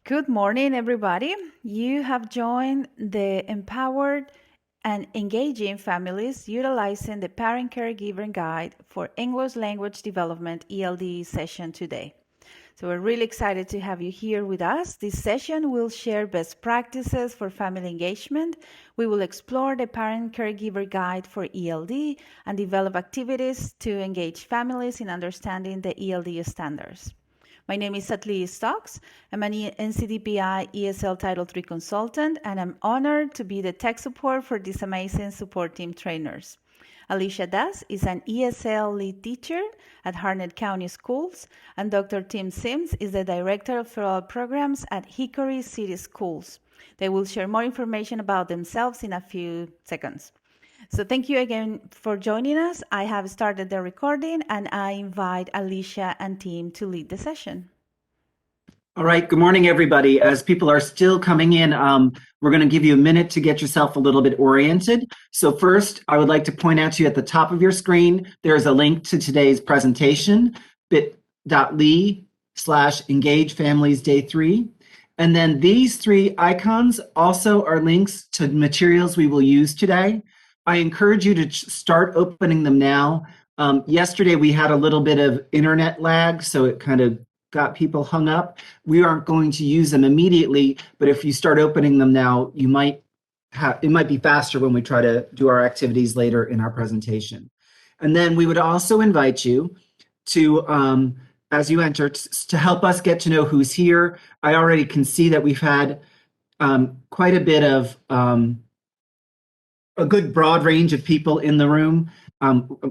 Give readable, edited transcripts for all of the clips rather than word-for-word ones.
Good morning, everybody. You have joined the Empowered and Engaging Families Utilizing the Parent Caregiver Guide for English Language Development ELD session today. So we're really excited to have you here with us. This session will share best practices for family engagement. We will explore the Parent Caregiver Guide for ELD and develop activities to engage families in understanding the ELD standards. My name is Satli Stocks. I'm an NCDPI ESL Title III consultant, and I'm honored to be the tech support for these amazing support team trainers. Alicia Das is an ESL lead teacher at Harnett County Schools, and Dr. Tim Sims is the Director of Federal Programs at Hickory City Schools. They will share more information about themselves in a few seconds. So thank you again for joining us. I have started the recording and I invite Alicia and Tim to lead the session. All right, good morning, everybody. As people are still coming in, we're going to give you a minute to get yourself a little bit oriented. So first, I would like to point out to you at the top of your screen, there's a link to today's presentation, bit.ly/Engage Families Day 3. And then these three icons also are links to materials we will use today. I encourage you to start opening them now. Yesterday, we had a little bit of internet lag, so it kind of got people hung up. We aren't going to use them immediately, but if you start opening them now, it might be faster when we try to do our activities later in our presentation. And then we would also invite you to, as you enter, to help us get to know who's here. I already can see that we've had quite a bit of a good broad range of people in the room.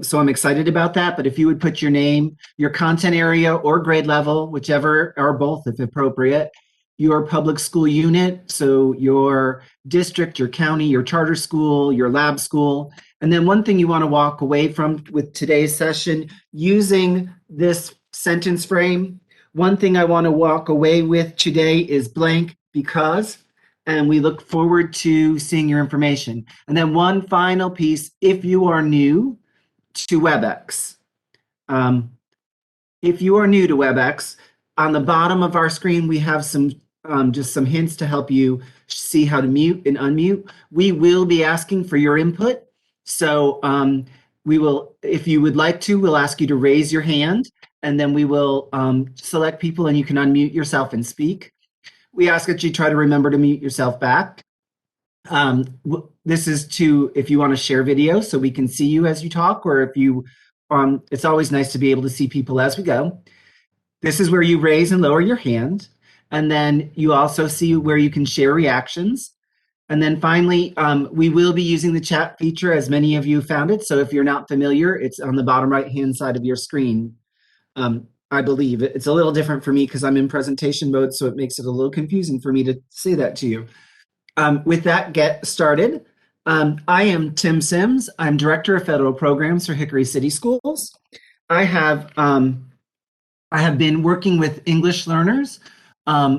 So I'm excited about that. But if you would put your name, your content area or grade level, whichever, or both if appropriate, your public school unit, so your district, your county, your charter school, your lab school. And then one thing you want to walk away from with today's session, using this sentence frame, one thing I want to walk away with today is blank because, and we look forward to seeing your information. And then one final piece, if you are new to WebEx, on the bottom of our screen, we have some just some hints to help you see how to mute and unmute. We will be asking for your input. So we will, if you would like to, we'll ask you to raise your hand, and then we will select people and you can unmute yourself and speak. We ask that you try to remember to mute yourself back. This is if you want to share video so we can see you as you talk, or if you, it's always nice to be able to see people as we go. This is where you raise and lower your hand. And then you also see where you can share reactions. And then finally, we will be using the chat feature as many of you found it. So if you're not familiar, it's on the bottom right-hand side of your screen. I believe it's a little different for me because I'm in presentation mode, so it makes it a little confusing for me to say that to you. With that, get started. I am Tim Sims. I'm Director of Federal Programs for Hickory City Schools. I have been working with English learners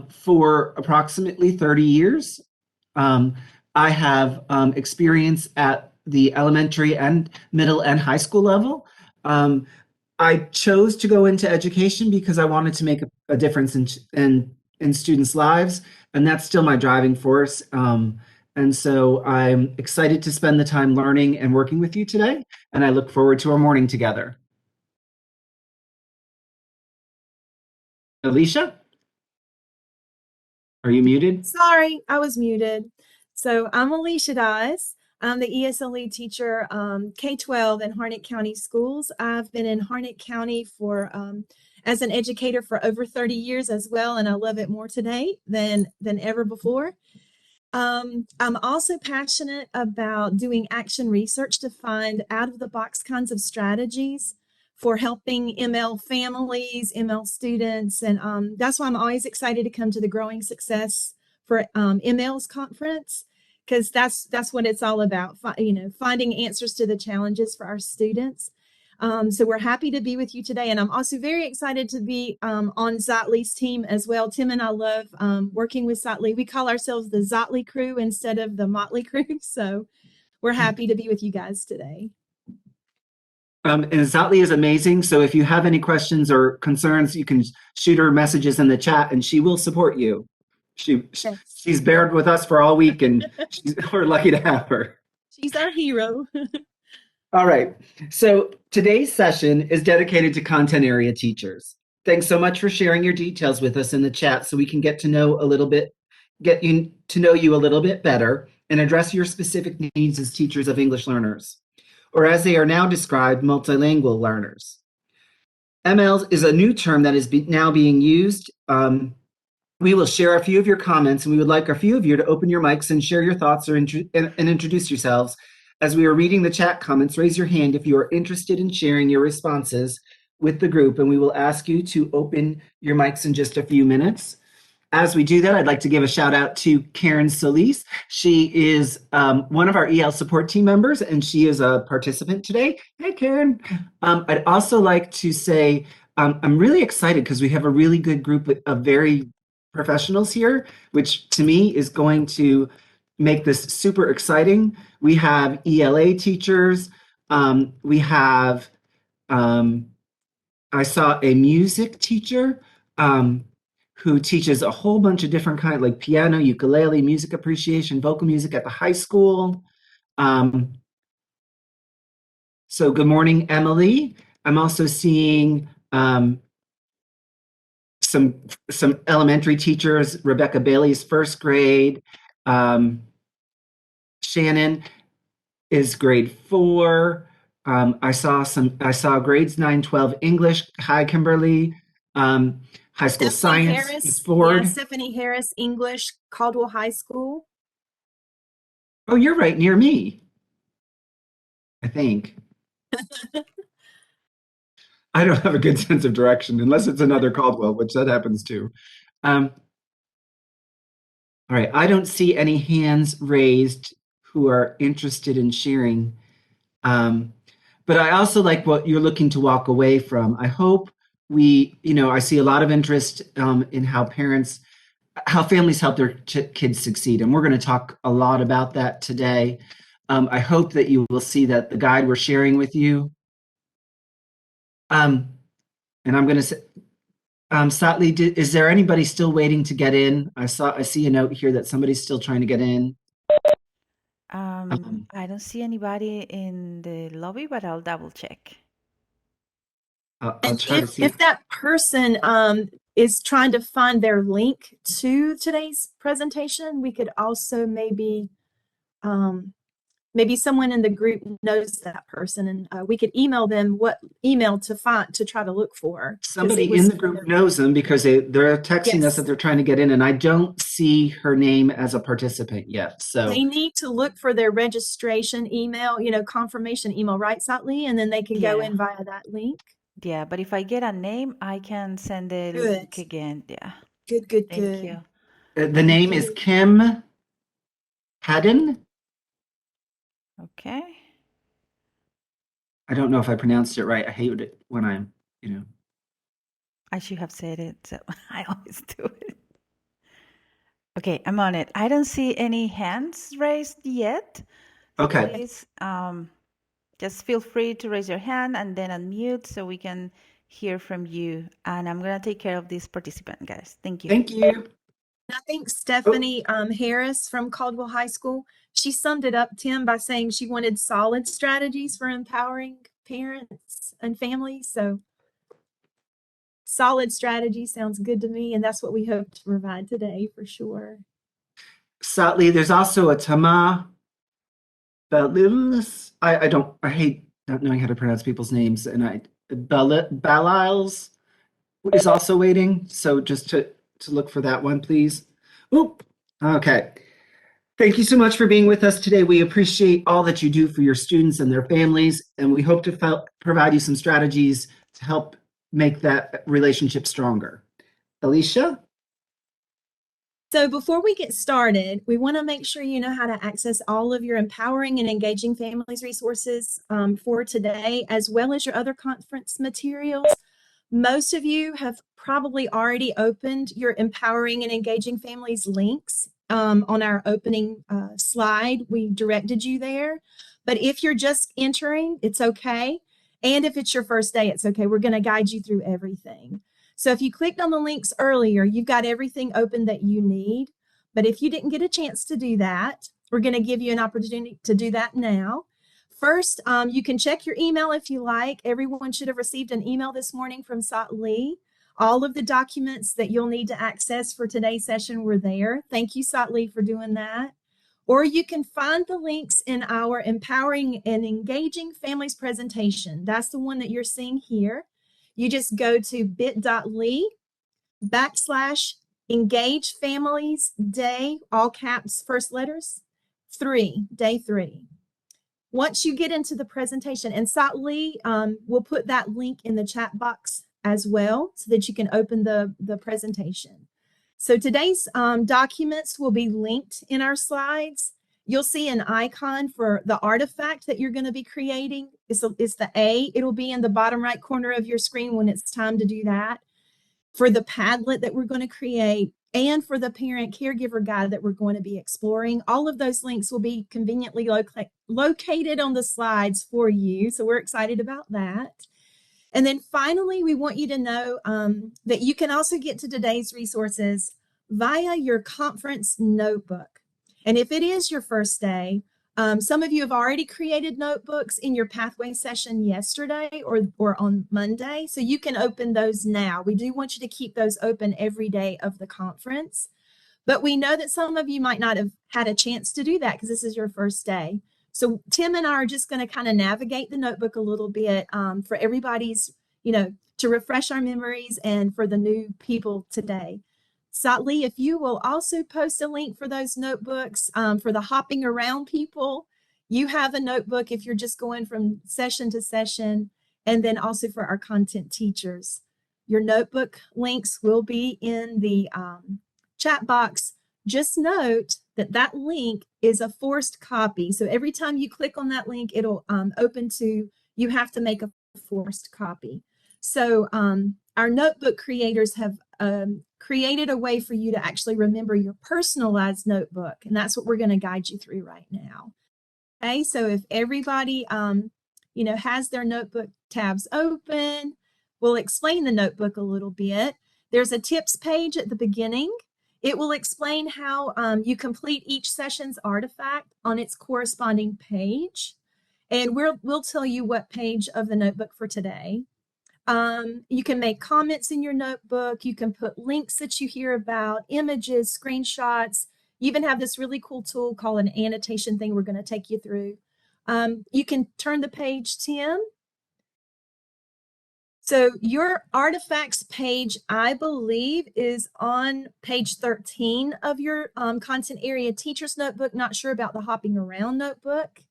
for approximately 30 years. I have experience at the elementary and middle and high school level. I chose to go into education because I wanted to make a difference in students' lives, and that's still my driving force. And so I'm excited to spend the time learning and working with you today, and I look forward to our morning together. Alicia? Are you muted? Sorry, I was muted. So I'm Alicia Dyes. I'm the ESL lead teacher, K-12 in Harnett County Schools. I've been in Harnett County for as an educator for over 30 years as well, and I love it more today than ever before. I'm also passionate about doing action research to find out-of-the-box kinds of strategies for helping ML families, ML students, and that's why I'm always excited to come to the Growing Success for ML's conference, because that's what it's all about, finding answers to the challenges for our students. So we're happy to be with you today, and I'm also very excited to be on Zotley's team as well. Tim and I love working with Zotley. We call ourselves the Zotley crew instead of the Motley crew, so we're happy to be with you guys today. And Zotley is amazing, so if you have any questions or concerns, you can shoot her messages in the chat, and she will support you. Yes, She's bared with us for all week, and we're lucky to have her. she's our hero. All right. So today's session is dedicated to content area teachers. Thanks so much for sharing your details with us in the chat so we can get you to know you a little bit better and address your specific needs as teachers of English learners, or as they are now described, multilingual learners. ML is a new term that is now being used. We will share a few of your comments, and we would like a few of you to open your mics and share your thoughts and introduce yourselves. As we are reading the chat comments, raise your hand if you are interested in sharing your responses with the group, and we will ask you to open your mics in just a few minutes. As we do that, I'd like to give a shout out to Karen Solis. She is one of our EL support team members, and she is a participant today. Hey, Karen. I'd also like to say I'm really excited because we have a really good group of very professionals here, which to me is going to make this super exciting. We have ELA teachers. We have, I saw a music teacher. Who teaches a whole bunch of different kinds, like piano, ukulele, music appreciation, vocal music at the high school. So good morning, Emily. I'm also seeing some elementary teachers. Rebecca Bailey's first grade. Shannon is grade 4. I saw grades 9, 12 English. Hi, Kimberly. High school Stephanie science is Harris, yeah, Ford. Stephanie Harris, English, Caldwell High School. Oh, you're right near me, I think. I don't have a good sense of direction unless it's another Caldwell, which that happens too. All right, I don't see any hands raised who are interested in sharing. But I also like what you're looking to walk away from. I hope I see a lot of interest in how families help their kids succeed. And we're going to talk a lot about that today. I hope that you will see that the guide we're sharing with you. And I'm going to say, Satli, is there anybody still waiting to get in? I see a note here that somebody's still trying to get in. I don't see anybody in the lobby, but I'll double check. I'll And try to see. if that person is trying to find their link to today's presentation, we could also maybe someone in the group knows that person, and we could email them what email to find to try to look for. Somebody in the group knows them because they're texting us that they're trying to get in, and I don't see her name as a participant yet. So they need to look for their registration email, confirmation email, right, Satli? And then they can go in via that link. Yeah, but if I get a name, I can send the link again. Yeah. Good. Thank you. The name is Kim Haddon. Okay. I don't know if I pronounced it right. I hate it when I'm, I should have said it, so I always do it. Okay, I'm on it. I don't see any hands raised yet. So okay. Please, just feel free to raise your hand and then unmute so we can hear from you. And I'm going to take care of this participant, guys. Thank you. Thank you. I think Stephanie Harris from Caldwell High School, she summed it up, Tim, by saying she wanted solid strategies for empowering parents and families. So solid strategy sounds good to me, and that's what we hope to provide today for sure. Sadly, there's also a Tama Balilis. I hate not knowing how to pronounce people's names, and Baliles is also waiting. So just to look for that one, please. Oop. Okay. Thank you so much for being with us today. We appreciate all that you do for your students and their families, and we hope to provide you some strategies to help make that relationship stronger. Alicia? So before we get started, we want to make sure you know how to access all of your empowering and engaging families resources for today, as well as your other conference materials. Most of you have probably already opened your empowering and engaging families links on our opening slide. We directed you there. But if you're just entering, it's okay. And if it's your first day, it's okay. We're going to guide you through everything. So if you clicked on the links earlier, you've got everything open that you need. But if you didn't get a chance to do that, we're going to give you an opportunity to do that now. First, you can check your email if you like. Everyone should have received an email this morning from Sat Lee. All of the documents that you'll need to access for today's session were there. Thank you, Sat Lee, for doing that. Or you can find the links in our Empowering and Engaging Families presentation. That's the one that you're seeing here. You just go to bit.ly/engage families day, all caps, first letters, day 3. Once you get into the presentation, and Sat Lee will put that link in the chat box as well so that you can open the presentation. So today's documents will be linked in our slides. You'll see an icon for the artifact that you're going to be creating. It's the A. It'll be in the bottom right corner of your screen when it's time to do that. For the Padlet that we're going to create, and for the parent caregiver guide that we're going to be exploring. All of those links will be conveniently located on the slides for you. So we're excited about that. And then finally, we want you to know that you can also get to today's resources via your conference notebook. And if it is your first day, some of you have already created notebooks in your pathway session yesterday or on Monday, so you can open those now. We do want you to keep those open every day of the conference, but we know that some of you might not have had a chance to do that because this is your first day. So Tim and I are just going to kind of navigate the notebook a little bit for everybody's, to refresh our memories and for the new people today. Sat Lee, if you will also post a link for those notebooks for the hopping around people. You have a notebook if you're just going from session to session, and then also for our content teachers. Your notebook links will be in the chat box. Just note that that link is a forced copy. So every time you click on that link, it'll open to, you have to make a forced copy. So our notebook creators have created a way for you to actually remember your personalized notebook. And that's what we're going to guide you through right now. Okay, so if everybody, has their notebook tabs open, we'll explain the notebook a little bit. There's a tips page at the beginning. It will explain how you complete each session's artifact on its corresponding page. And we'll tell you what page of the notebook for today. You can make comments in your notebook. You can put links that you hear about, images, screenshots. You even have this really cool tool called an annotation thing we're going to take you through. You can turn the page, Tim. So your artifacts page, I believe, is on page 13 of your content area teacher's notebook. Not sure about the hopping around notebook.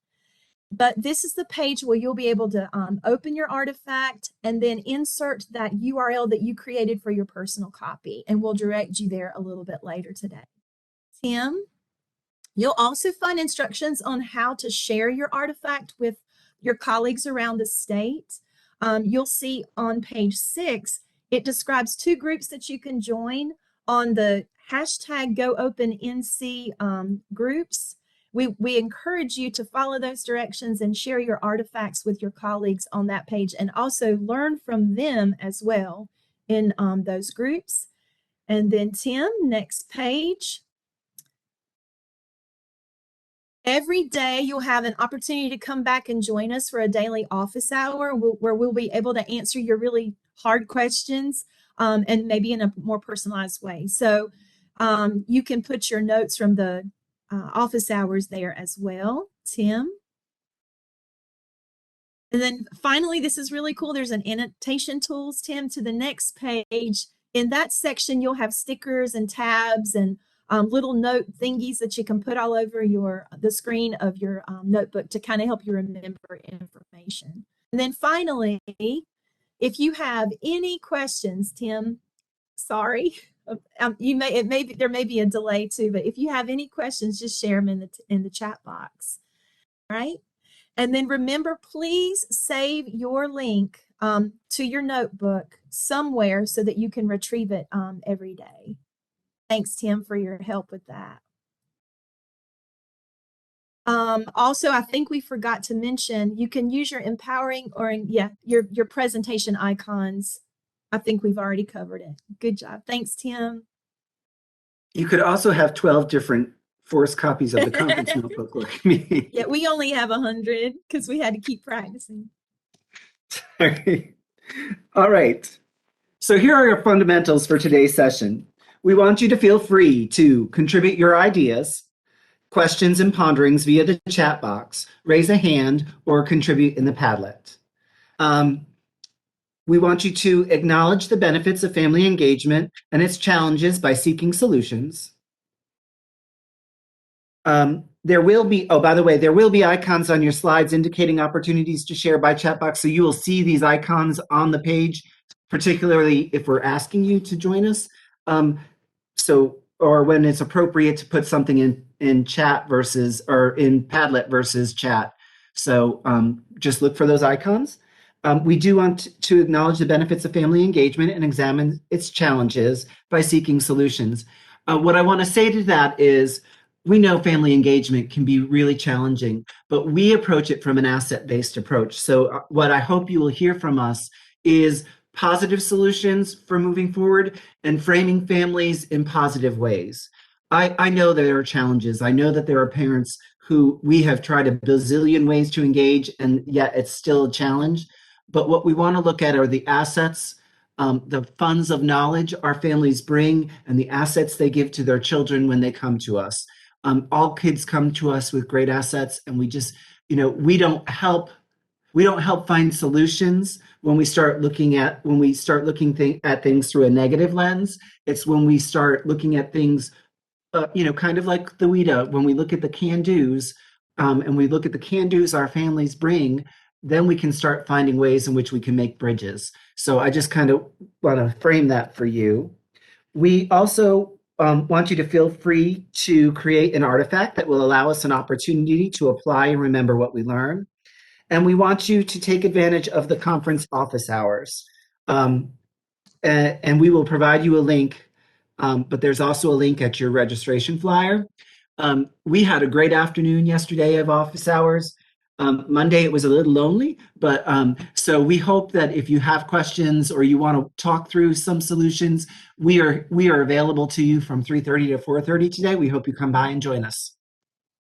But this is the page where you'll be able to open your artifact and then insert that URL that you created for your personal copy. And we'll direct you there a little bit later today. Tim, you'll also find instructions on how to share your artifact with your colleagues around the state. You'll see on page 6, it describes 2 groups that you can join on the hashtag GoOpenNC groups. We encourage you to follow those directions and share your artifacts with your colleagues on that page, and also learn from them as well in those groups. And then Tim, next page. Every day you'll have an opportunity to come back and join us for a daily office hour where we'll be able to answer your really hard questions and maybe in a more personalized way. So you can put your notes from the office hours there as well, Tim. And then finally, this is really cool. There's an annotation tools, Tim, to the next page. In that section, you'll have stickers and tabs and little note thingies that you can put all over the screen of your notebook to kind of help you remember information. And then finally, if you have any questions, Tim, sorry, there may be a delay too, but if you have any questions, just share them in the chat box. All right. And then remember, please save your link to your notebook somewhere so that you can retrieve it every day. Thanks, Tim, for your help with that. Also, I think we forgot to mention, you can use your empowering or your presentation icons. I think we've already covered it. Good job. Thanks, Tim. You could also have 12 different forced copies of the conference notebook like me. Yeah, we only have 100 because we had to keep practicing. All right. So here are your fundamentals for today's session. We want you to feel free to contribute your ideas, questions, and ponderings via the chat box, raise a hand, or contribute in the Padlet. We want you to acknowledge the benefits of family engagement and its challenges by seeking solutions. There will be, oh, by the way, there will be icons on your slides indicating opportunities to share by chat box. So you will see these icons on the page, particularly if we're asking you to join us. Or when it's appropriate to put something in chat versus, or in Padlet versus chat. So just look for those icons. We do want to acknowledge the benefits of family engagement and examine its challenges by seeking solutions. What I want to say to that is, we know family engagement can be really challenging, but we approach it from an asset-based approach. So what I hope you will hear from us is positive solutions for moving forward and framing families in positive ways. I know there are challenges. I know that there are parents who we have tried a bazillion ways to engage, and yet it's still a challenge. But what we want to look at are the assets, the funds of knowledge our families bring, and the assets they give to their children when they come to us. All kids come to us with great assets, and we just, we don't help find solutions when we start looking at things through a negative lens. It's when we start looking at things, kind of like the WIDA, when we look at the can-dos, and we look at the can-dos our families bring, then we can start finding ways in which we can make bridges. So I just kind of want to frame that for you. We also want you to feel free to create an artifact that will allow us an opportunity to apply and remember what we learn. And we want you to take advantage of the conference office hours. And we will provide you a link, but there's also a link at your registration flyer. We had a great afternoon yesterday of office hours. Monday it was a little lonely, but so we hope that if you have questions or you want to talk through some solutions, we are available to you from 3:30 to 4:30 today. We hope you come by and join us.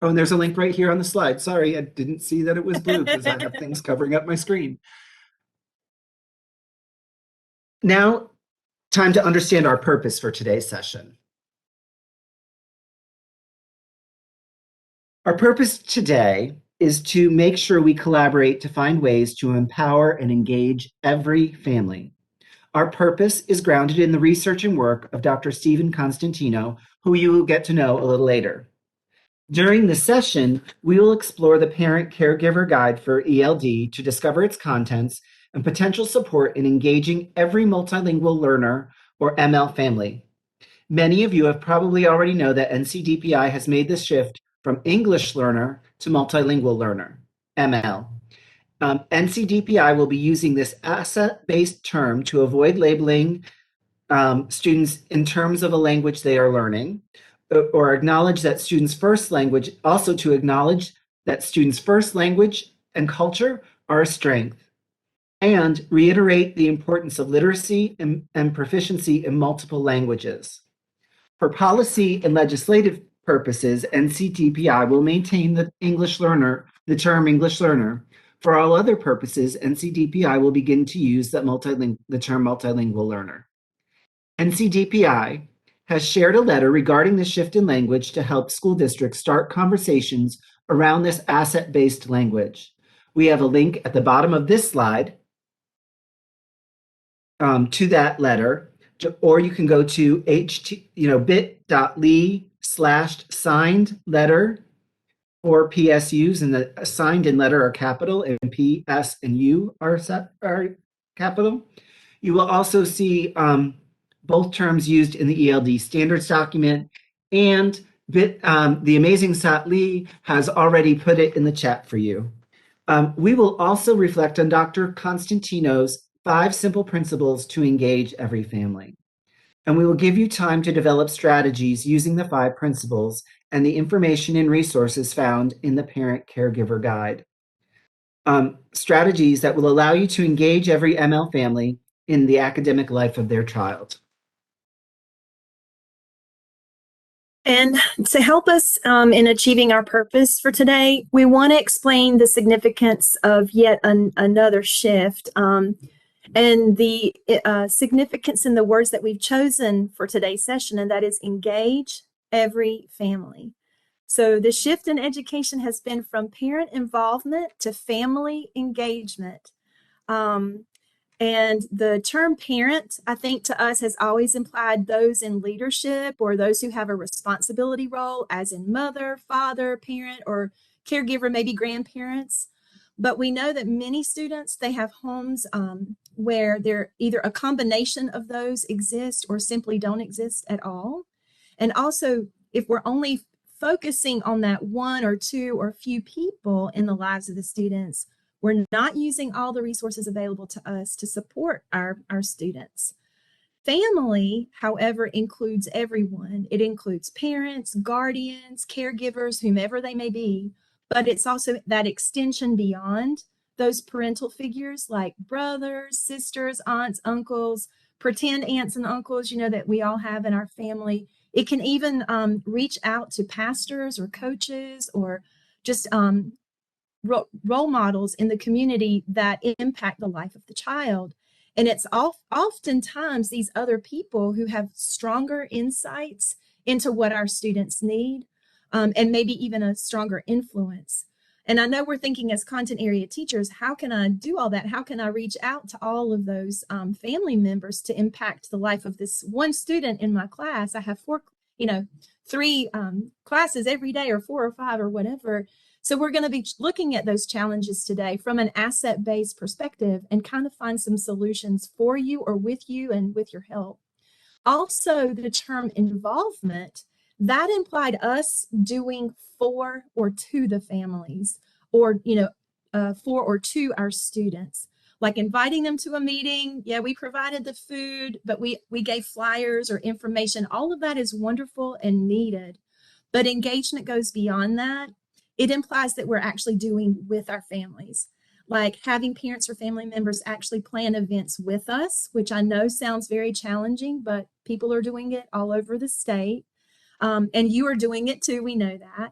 Oh, and there's a link right here on the slide. Sorry, I didn't see that it was blue because I have things covering up my screen. Now, time to understand our purpose for today's session. Our purpose today is to make sure we collaborate to find ways to empower and engage every family. Our purpose is grounded in the research and work of Dr. Stephen Constantino, who you will get to know a little later. During the session, we will explore the Parent Caregiver Guide for ELD to discover its contents and potential support in engaging every multilingual learner or ML family. Many of you have probably already know that NCDPI has made the shift from English learner to multilingual learner, ML. NCDPI will be using this asset-based term to avoid labeling students in terms of a language they are learning, or acknowledge that students' first language, also to acknowledge that students' first language and culture are a strength, and reiterate the importance of literacy and proficiency in multiple languages. For policy and legislative purposes, NCDPI will maintain the term English learner. For all other purposes, NCDPI will begin to use the term multilingual learner. NCDPI has shared a letter regarding the shift in language to help school districts start conversations around this asset-based language. We have a link at the bottom of this slide to that letter, or you can go to bit.ly/signed letter, or PSUs, and the signed in letter are capital, and P, S, and U are capital. You will also see both terms used in the ELD standards document, and the amazing Sat Lee has already put it in the chat for you. We will also reflect on Dr. Constantino's 5 simple principles to engage every family. And we will give you time to develop strategies using the 5 principles and the information and resources found in the Parent Caregiver Guide. Strategies that will allow you to engage every ML family in the academic life of their child. And to help us in achieving our purpose for today, we want to explain the significance of yet another shift and the significance in the words that we've chosen for today's session, and that is engage every family. So the shift in education has been from parent involvement to family engagement. And the term parent, I think to us has always implied those in leadership or those who have a responsibility role, as in mother, father, parent, or caregiver, maybe grandparents. But we know that many students, they have homes where they're either a combination of those exist or simply don't exist at all. And also, if we're only focusing on that one or two or few people in the lives of the students, we're not using all the resources available to us to support our students. Family, however, includes everyone. It includes parents, guardians, caregivers, whomever they may be, but it's also that extension beyond those parental figures like brothers, sisters, aunts, uncles, pretend aunts and uncles, that we all have in our family. It can even reach out to pastors or coaches or just role models in the community that impact the life of the child. And it's oftentimes these other people who have stronger insights into what our students need, and maybe even a stronger influence. And I know we're thinking as content area teachers, how can I do all that? How can I reach out to all of those family members to impact the life of this one student in my class? I have three classes every day, or 4 or 5 or whatever. So we're going to be looking at those challenges today from an asset-based perspective and kind of find some solutions for you or with you and with your help. Also, the term involvement, that implied us doing for or to the families, or, for or to our students, like inviting them to a meeting. Yeah, we provided the food, but we gave flyers or information. All of that is wonderful and needed, but engagement goes beyond that. It implies that we're actually doing with our families, like having parents or family members actually plan events with us, which I know sounds very challenging, but people are doing it all over the state. And you are doing it too, we know that.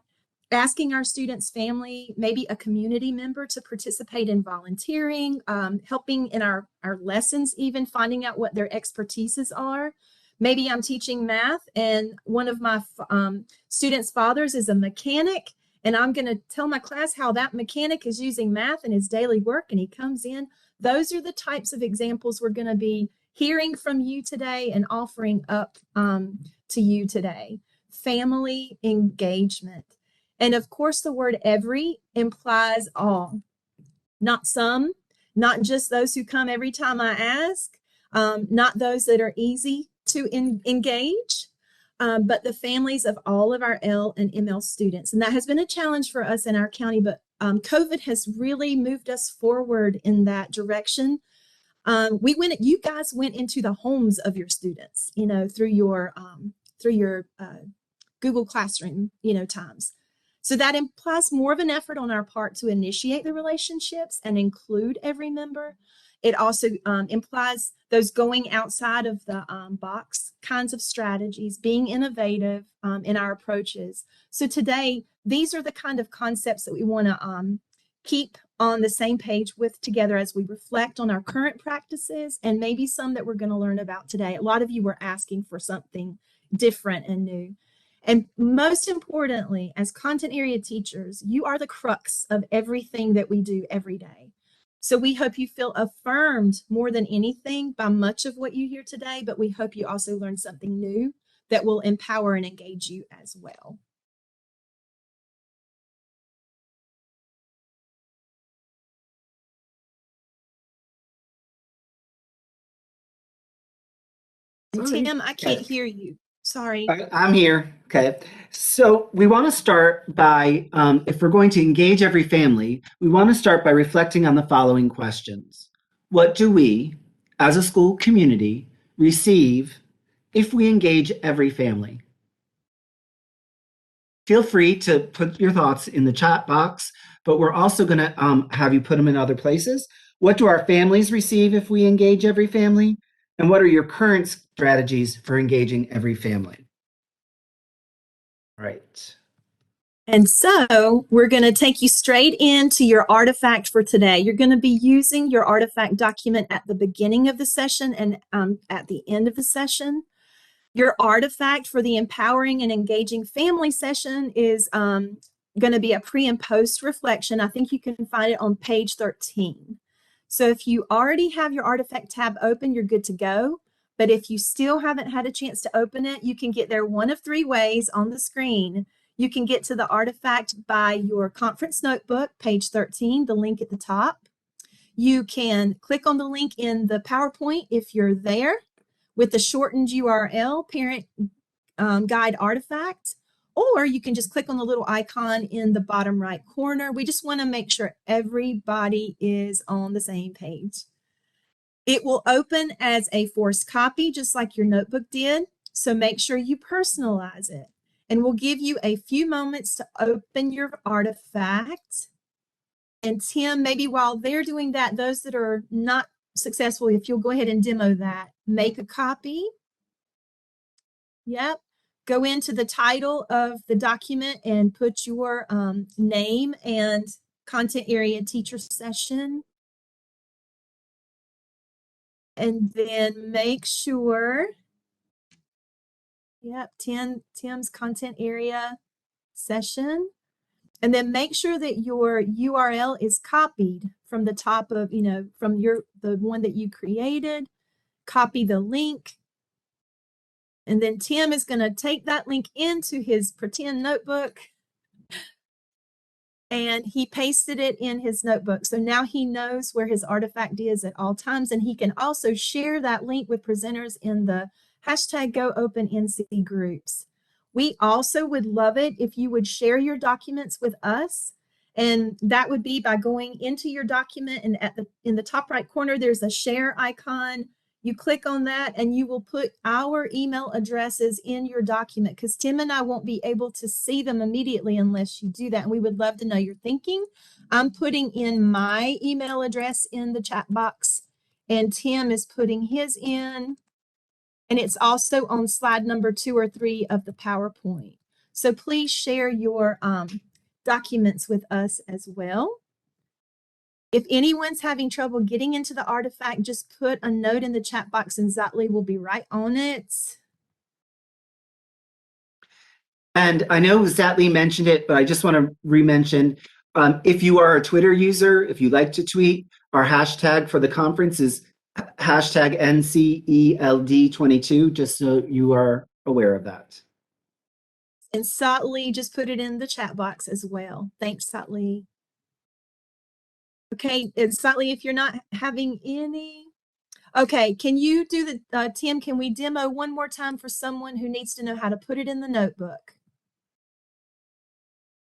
Asking our students' family, maybe a community member, to participate in volunteering, helping in our lessons, even finding out what their expertises are. Maybe I'm teaching math and one of my students' fathers is a mechanic, and I'm going to tell my class how that mechanic is using math in his daily work, and he comes in. Those are the types of examples we're going to be hearing from you today and offering up to you today. Family engagement. And of course, the word every implies all, not some, not just those who come every time I ask, not those that are easy to engage, but the families of all of our L and ML students. And that has been a challenge for us in our county, but COVID has really moved us forward in that direction. You guys went into the homes of your students, through your Google Classroom, times. So that implies more of an effort on our part to initiate the relationships and include every member. It also implies those going outside of the box kinds of strategies, being innovative in our approaches. So today, these are the kind of concepts that we want to keep on the same page with together as we reflect on our current practices and maybe some that we're going to learn about today. A lot of you were asking for something different and new. And most importantly, as content area teachers, you are the crux of everything that we do every day. So we hope you feel affirmed more than anything by much of what you hear today, but we hope you also learn something new that will empower and engage you as well. Tim, I can't hear you. Sorry. I'm here. Okay. So we want to start by, if we're going to engage every family, we want to start by reflecting on the following questions. What do we, as a school community, receive if we engage every family? Feel free to put your thoughts in the chat box, but we're also going to have you put them in other places. What do our families receive if we engage every family? And what are your current strategies for engaging every family? Right. And so we're going to take you straight into your artifact for today. You're going to be using your artifact document at the beginning of the session and at the end of the session. Your artifact for the empowering and engaging family session is going to be a pre and post reflection. I think you can find it on page 13. So if you already have your artifact tab open, you're good to go. But if you still haven't had a chance to open it, you can get there one of three ways on the screen. You can get to the artifact by your conference notebook, page 13, the link at the top. You can click on the link in the PowerPoint if you're there with the shortened URL, parent guide artifact, or you can just click on the little icon in the bottom right corner. We just want to make sure everybody is on the same page. It will open as a forced copy, just like your notebook did. So make sure you personalize it. And we'll give you a few moments to open your artifact. And Tim, maybe while they're doing that, those that are not successful, if you'll go ahead and demo that, make a copy. Yep. Go into the title of the document and put your name and content area teacher session. And then make sure, yep, Tim's content area session. And then make sure that your URL is copied from the top of, from the one that you created. Copy the link. And then Tim is going to take that link into his pretend notebook. And he pasted it in his notebook. So now he knows where his artifact is at all times. And he can also share that link with presenters in the #GoOpenNC groups. We also would love it if you would share your documents with us. And that would be by going into your document, and in the top right corner, there's a share icon. You click on that and you will put our email addresses in your document, because Tim and I won't be able to see them immediately unless you do that. And we would love to know your thinking. I'm putting in my email address in the chat box, and Tim is putting his in. And it's also on slide number 2 or 3 of the PowerPoint. So please share your documents with us as well. If anyone's having trouble getting into the artifact, just put a note in the chat box and Zatley will be right on it. And I know Zatley mentioned it, but I just want to re-mention, if you are a Twitter user, if you like to tweet, our hashtag for the conference is hashtag NCELD22, just so you are aware of that. And Zatley just put it in the chat box as well. Thanks, Zatley. Okay, and Zatley, if you're not having any, okay, can you do the, Tim, can we demo one more time for someone who needs to know how to put it in the notebook?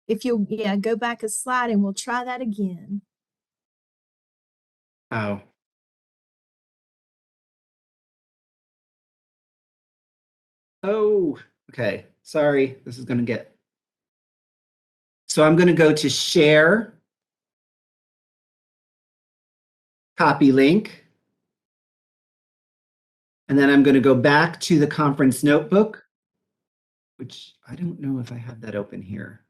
If you'll, yeah, go back a slide and we'll try that again. Oh. Oh, okay. Sorry, this is going to get. So I'm going to go to share, copy link, and then I'm going to go back to the conference notebook, which I don't know if I have that open here,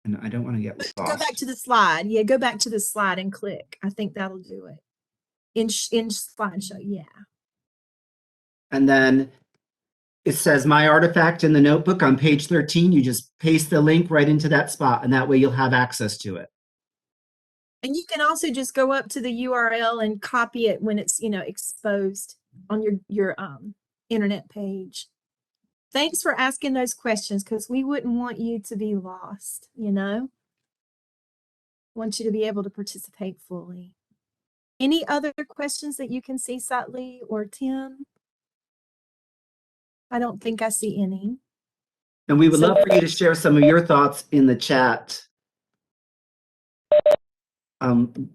and I don't want to get lost. Go back to the slide. Yeah, go back to the slide and click. I think that'll do it. In slideshow, yeah. And then it says my artifact in the notebook on page 13. You just paste the link right into that spot, and that way you'll have access to it. And you can also just go up to the URL and copy it when it's, exposed on your internet page. Thanks for asking those questions, because we wouldn't want you to be lost, Want you to be able to participate fully. Any other questions that you can see, Zatley or Tim? I don't think I see any. And we would love for you to share some of your thoughts in the chat on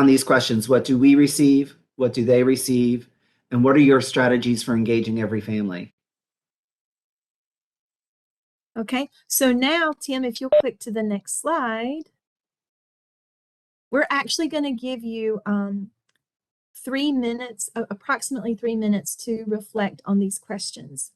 these questions. What do we receive? What do they receive? And what are your strategies for engaging every family? Okay, so now, Tim, if you'll click to the next slide, we're actually going to give you 3 minutes, approximately 3 minutes to reflect on these questions.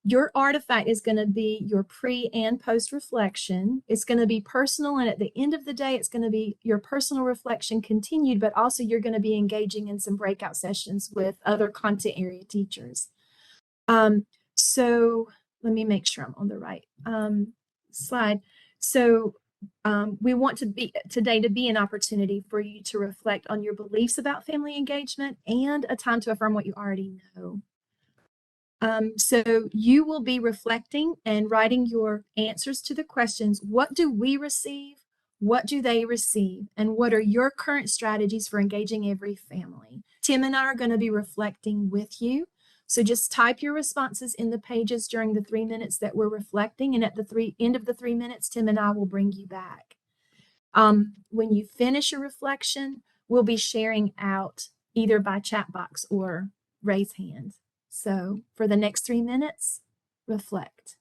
Your artifact is going to be your pre and post reflection. It's going to be personal, and at the end of the day, it's going to be your personal reflection continued, but also you're going to be engaging in some breakout sessions with other content area teachers. So let me make sure I'm on the right slide. So we want today to be an opportunity for you to reflect on your beliefs about family engagement and a time to affirm what you already know. So you will be reflecting and writing your answers to the questions. What do we receive? What do they receive? And what are your current strategies for engaging every family? Tim and I are going to be reflecting with you. So just type your responses in the pages during the 3 minutes that we're reflecting. And at the end of the 3 minutes, Tim and I will bring you back. When you finish your reflection, we'll be sharing out either by chat box or raise hand. So for the next 3 minutes, reflect.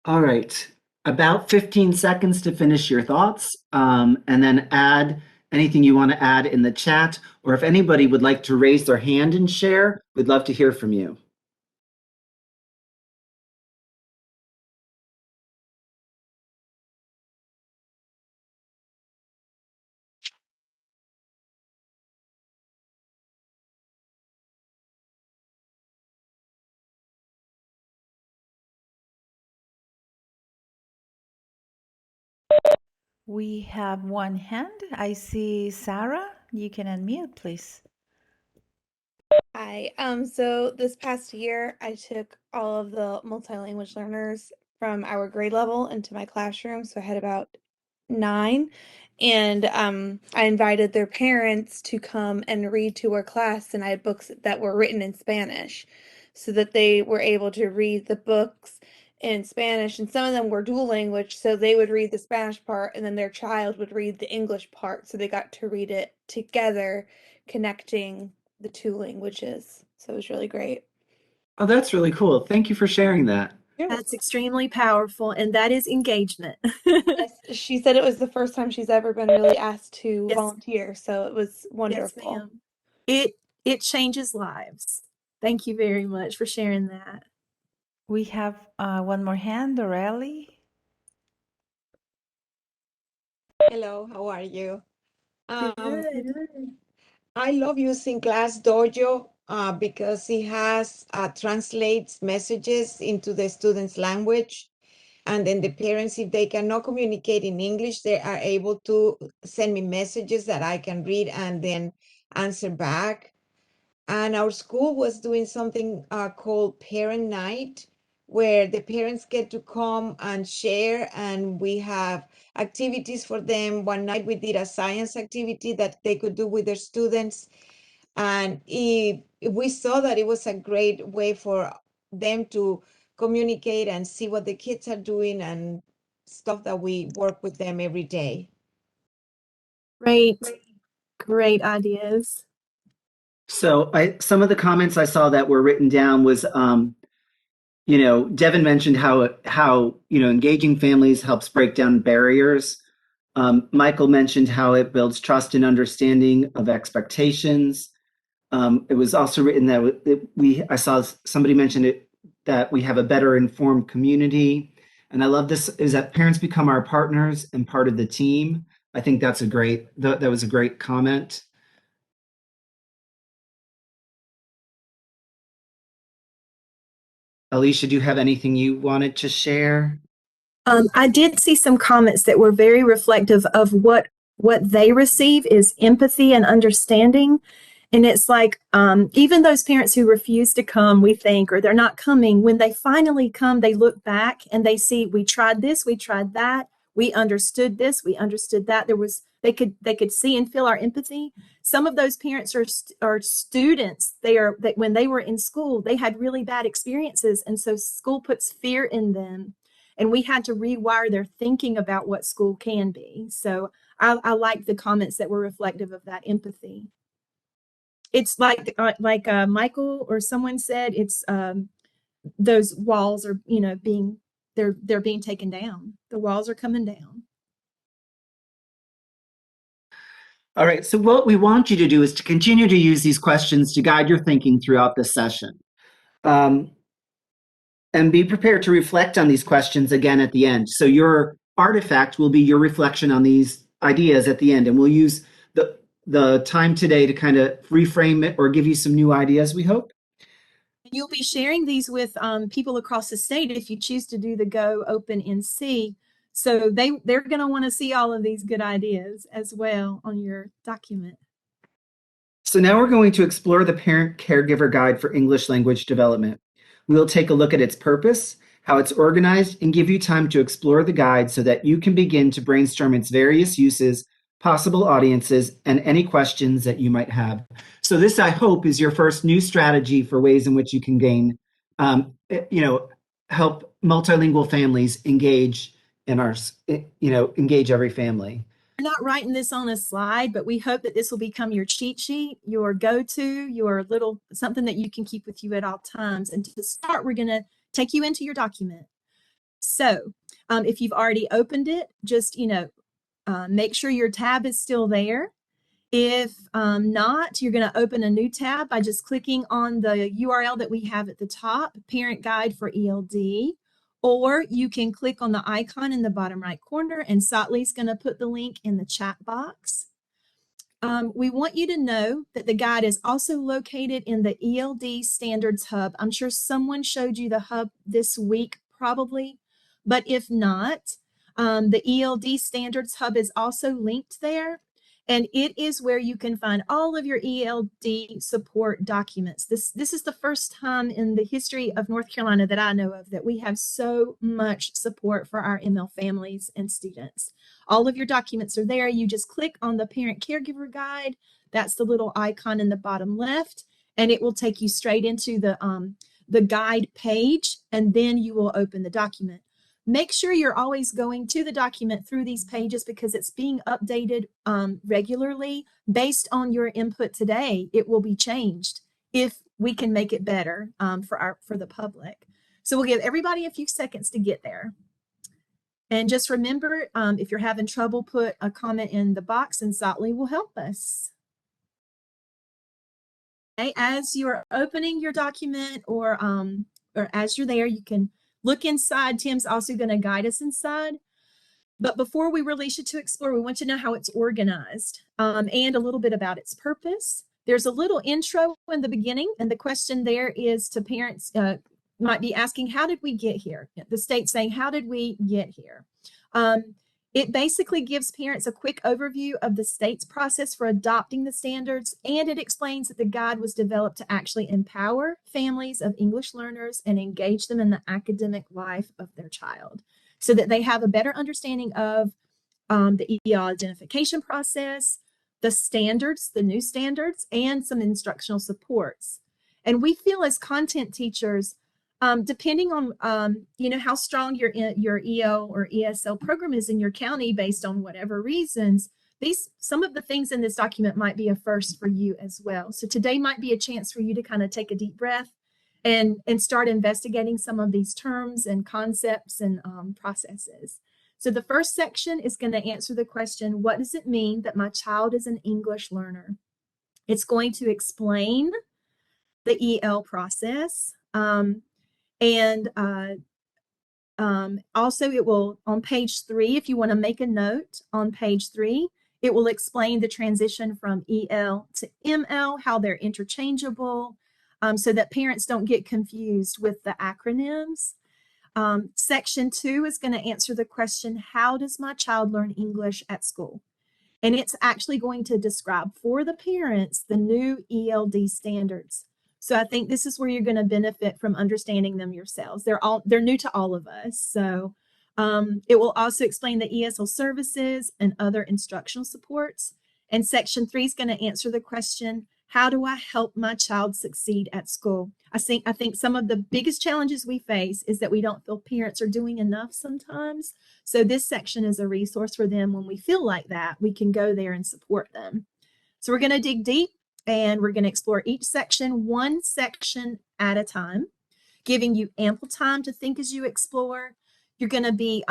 All right, about 15 seconds to finish your thoughts, and then add anything you want to add in the chat, or if anybody would like to raise their hand and share, we'd love to hear from you. We have one hand. I see Sarah. You can unmute, please. Hi. So this past year, I took all of the multi-language learners from our grade level into my classroom. So I had about 9, and I invited their parents to come and read to our class, and I had books that were written in Spanish, so that they were able to read the books in Spanish, and some of them were dual language, so they would read the Spanish part and then their child would read the English part, so they got to read it together, connecting the two languages. So it was really great. Oh, that's really cool. Thank you for sharing that. That's extremely powerful, and that is engagement. Yes, she said it was the first time she's ever been really asked to Yes, volunteer, so it was yes, wonderful. ma'am. It changes lives. Thank you very much for sharing that. We have one more hand, Dorelli. Hello, how are you? Um, Good. I love using Class Dojo because it has translates messages into the student's language, and then the parents, if they cannot communicate in English, they are able to send me messages that I can read and then answer back. And our school was doing something called Parent Night, where the parents get to come and share, and we have activities for them. One night we did a science activity that they could do with their students, and we saw that it was a great way for them to communicate and see what the kids are doing and stuff that we work with them every day. Great, great ideas. So some of the comments I saw that were written down was Devin mentioned how engaging families helps break down barriers. Michael mentioned how it builds trust and understanding of expectations. It was also written that I saw somebody mention it, that we have a better informed community. And I love this, is that parents become our partners and part of the team. I think that was a great comment. Alicia, do you have anything you wanted to share? I did see some comments that were very reflective of what they receive is empathy and understanding. And it's like, even those parents who refuse to come, we think, or they're not coming, when they finally come, they look back and they see, we tried this, we tried that, we understood this, we understood that. They could see and feel our empathy. Some of those parents are students. That when they were in school, they had really bad experiences. And so school puts fear in them. And we had to rewire their thinking about what school can be. So I like the comments that were reflective of that empathy. It's like Michael or someone said, it's those walls are being they're being taken down. The walls are coming down. All right, so what we want you to do is to continue to use these questions to guide your thinking throughout this session. And be prepared to reflect on these questions again at the end. So your artifact will be your reflection on these ideas at the end, and we'll use the time today to kind of reframe it or give you some new ideas, we hope. You'll be sharing these with people across the state if you choose to do the Go Open NC. So they're going to want to see all of these good ideas as well on your document. So now we're going to explore the Parent Caregiver Guide for English Language Development. We'll take a look at its purpose, how it's organized, and give you time to explore the guide so that you can begin to brainstorm its various uses, possible audiences, and any questions that you might have. So this, I hope, is your first new strategy for ways in which you can help multilingual families engage engage every family. We're not writing this on a slide, but we hope that this will become your cheat sheet, your go-to, your little something that you can keep with you at all times. And to start, we're going to take you into your document. So if you've already opened it, just, make sure your tab is still there. If not, you're going to open a new tab by just clicking on the URL that we have at the top, Parent Guide for ELD. Or you can click on the icon in the bottom right corner, and Satley's going to put the link in the chat box. We want you to know that the guide is also located in the ELD Standards Hub. I'm sure someone showed you the hub this week, probably, but if not, the ELD Standards Hub is also linked there. And it is where you can find all of your ELD support documents. This is the first time in the history of North Carolina that I know of that we have so much support for our ML families and students. All of your documents are there. You just click on the Parent Caregiver Guide. That's the little icon in the bottom left, and it will take you straight into the guide page, and then you will open the document. Make sure you're always going to the document through these pages because it's being updated regularly based on your input today. It will be changed if we can make it better for the public. So we'll give everybody a few seconds to get there. And just remember, if you're having trouble, put a comment in the box and Sotley will help us. Okay, as you're opening your document or as you're there, you can look inside. Tim's also going to guide us inside. But before we release you to explore, we want to know how it's organized and a little bit about its purpose. There's a little intro in the beginning, and the question there is to parents, might be asking, how did we get here? The state saying, how did we get here? It basically gives parents a quick overview of the state's process for adopting the standards, and it explains that the guide was developed to actually empower families of English learners and engage them in the academic life of their child so that they have a better understanding of the EL identification process, the standards, the new standards, and some instructional supports. And we feel as content teachers, depending on how strong your EL or ESL program is in your county, based on whatever reasons, some of the things in this document might be a first for you as well. So today might be a chance for you to kind of take a deep breath and start investigating some of these terms and concepts and processes. So the first section is going to answer the question, what does it mean that my child is an English learner? It's going to explain the EL process. Also, it will, on page 3, if you want to make a note on page 3, it will explain the transition from EL to ML, how they're interchangeable, so that parents don't get confused with the acronyms. Section 2 is going to answer the question, how does my child learn English at school? And it's actually going to describe for the parents the new ELD standards. So I think this is where you're going to benefit from understanding them yourselves. They're new to all of us. So it will also explain the ESL services and other instructional supports. And section 3 is going to answer the question, how do I help my child succeed at school? I think some of the biggest challenges we face is that we don't feel parents are doing enough sometimes. So this section is a resource for them. When we feel like that, we can go there and support them. So we're going to dig deep and we're going to explore each section, one section at a time, giving you ample time to think as you explore. You're going to be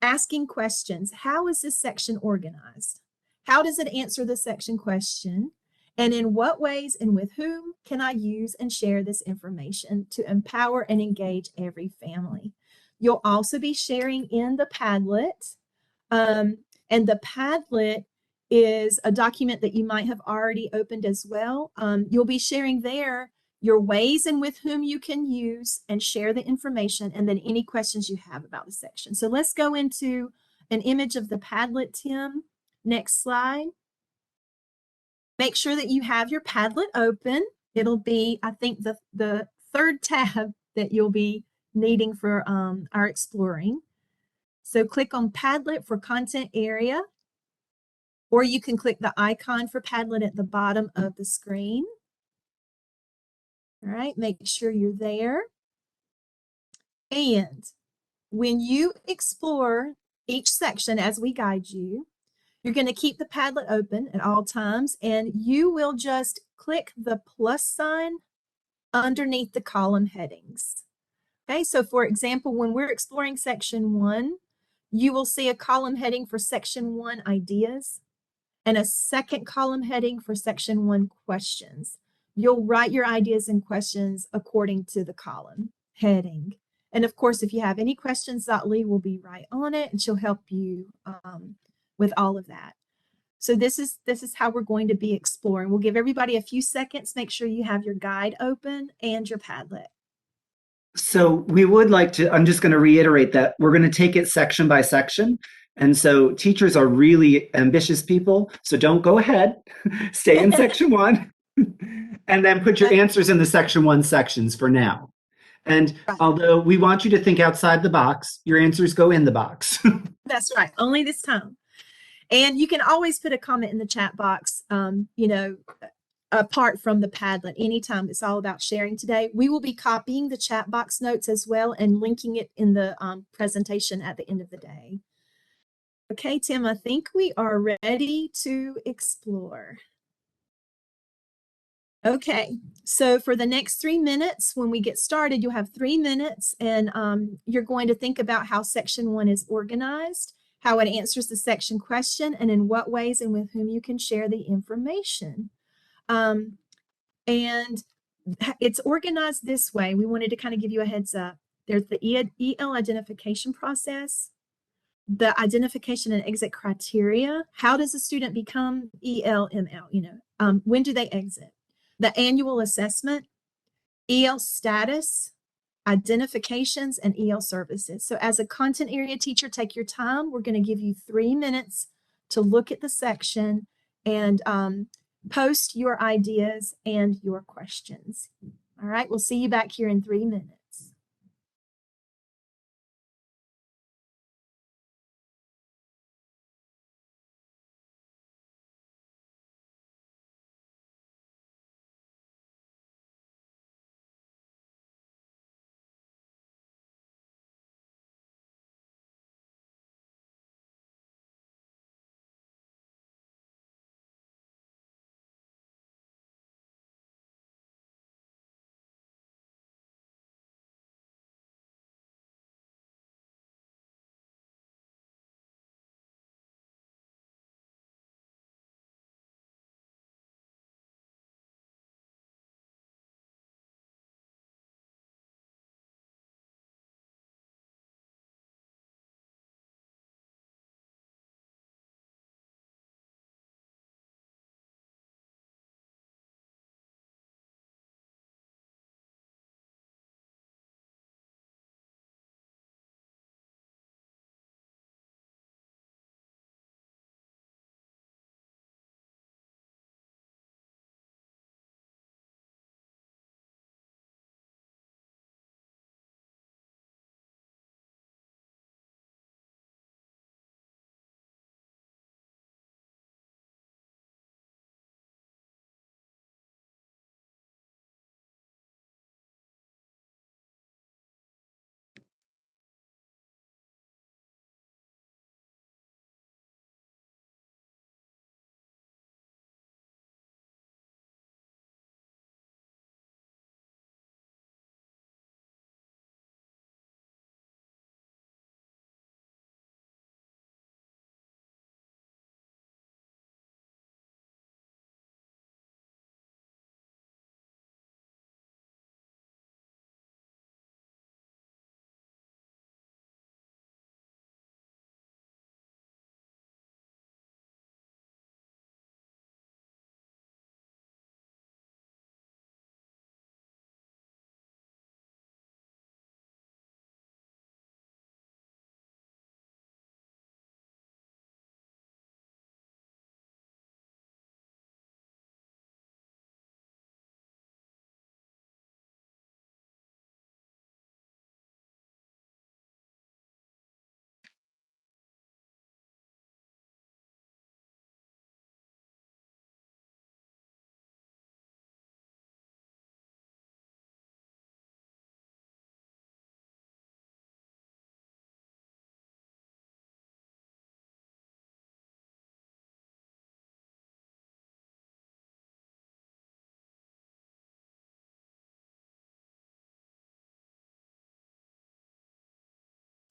asking questions. How is this section organized? How does it answer the section question? And in what ways and with whom can I use and share this information to empower and engage every family? You'll also be sharing in the Padlet. And the Padlet is a document that you might have already opened as well. You'll be sharing there your ways and with whom you can use and share the information, and then any questions you have about the section. So let's go into an image of the Padlet, Tim. Next slide. Make sure that you have your Padlet open. It'll be, I think, the third tab that you'll be needing for our exploring. So click on Padlet for content area, or you can click the icon for Padlet at the bottom of the screen. All right, make sure you're there. And when you explore each section as we guide you, you're going to keep the Padlet open at all times, and you will just click the plus sign underneath the column headings. Okay, so for example, when we're exploring section 1, you will see a column heading for section 1 ideas and a second column heading for section 1 questions. You'll write your ideas and questions according to the column heading. And of course, if you have any questions, Lee will be right on it, and she'll help you with all of that. So this is how we're going to be exploring. We'll give everybody a few seconds. Make sure you have your guide open and your Padlet. So we would like to, I'm just going to reiterate that we're going to take it section by section. And so teachers are really ambitious people. So don't go ahead, stay in section 1, and then put your answers in the section 1 sections for now. And although we want you to think outside the box, your answers go in the box. That's right, only this time. And you can always put a comment in the chat box, apart from the Padlet anytime. It's all about sharing today. We will be copying the chat box notes as well and linking it in the presentation at the end of the day. Okay, Tim, I think we are ready to explore. Okay, so for the next 3 minutes, when we get started, you'll have 3 minutes, and you're going to think about how section 1 is organized, how it answers the section question, and in what ways and with whom you can share the information. And it's organized this way. We wanted to kind of give you a heads up. There's the EL identification process, the identification and exit criteria. How does a student become ELML? When do they exit? The annual assessment, EL status, identifications, and EL services. So as a content area teacher, take your time. We're going to give you 3 minutes to look at the section and post your ideas and your questions. All right, we'll see you back here in 3 minutes.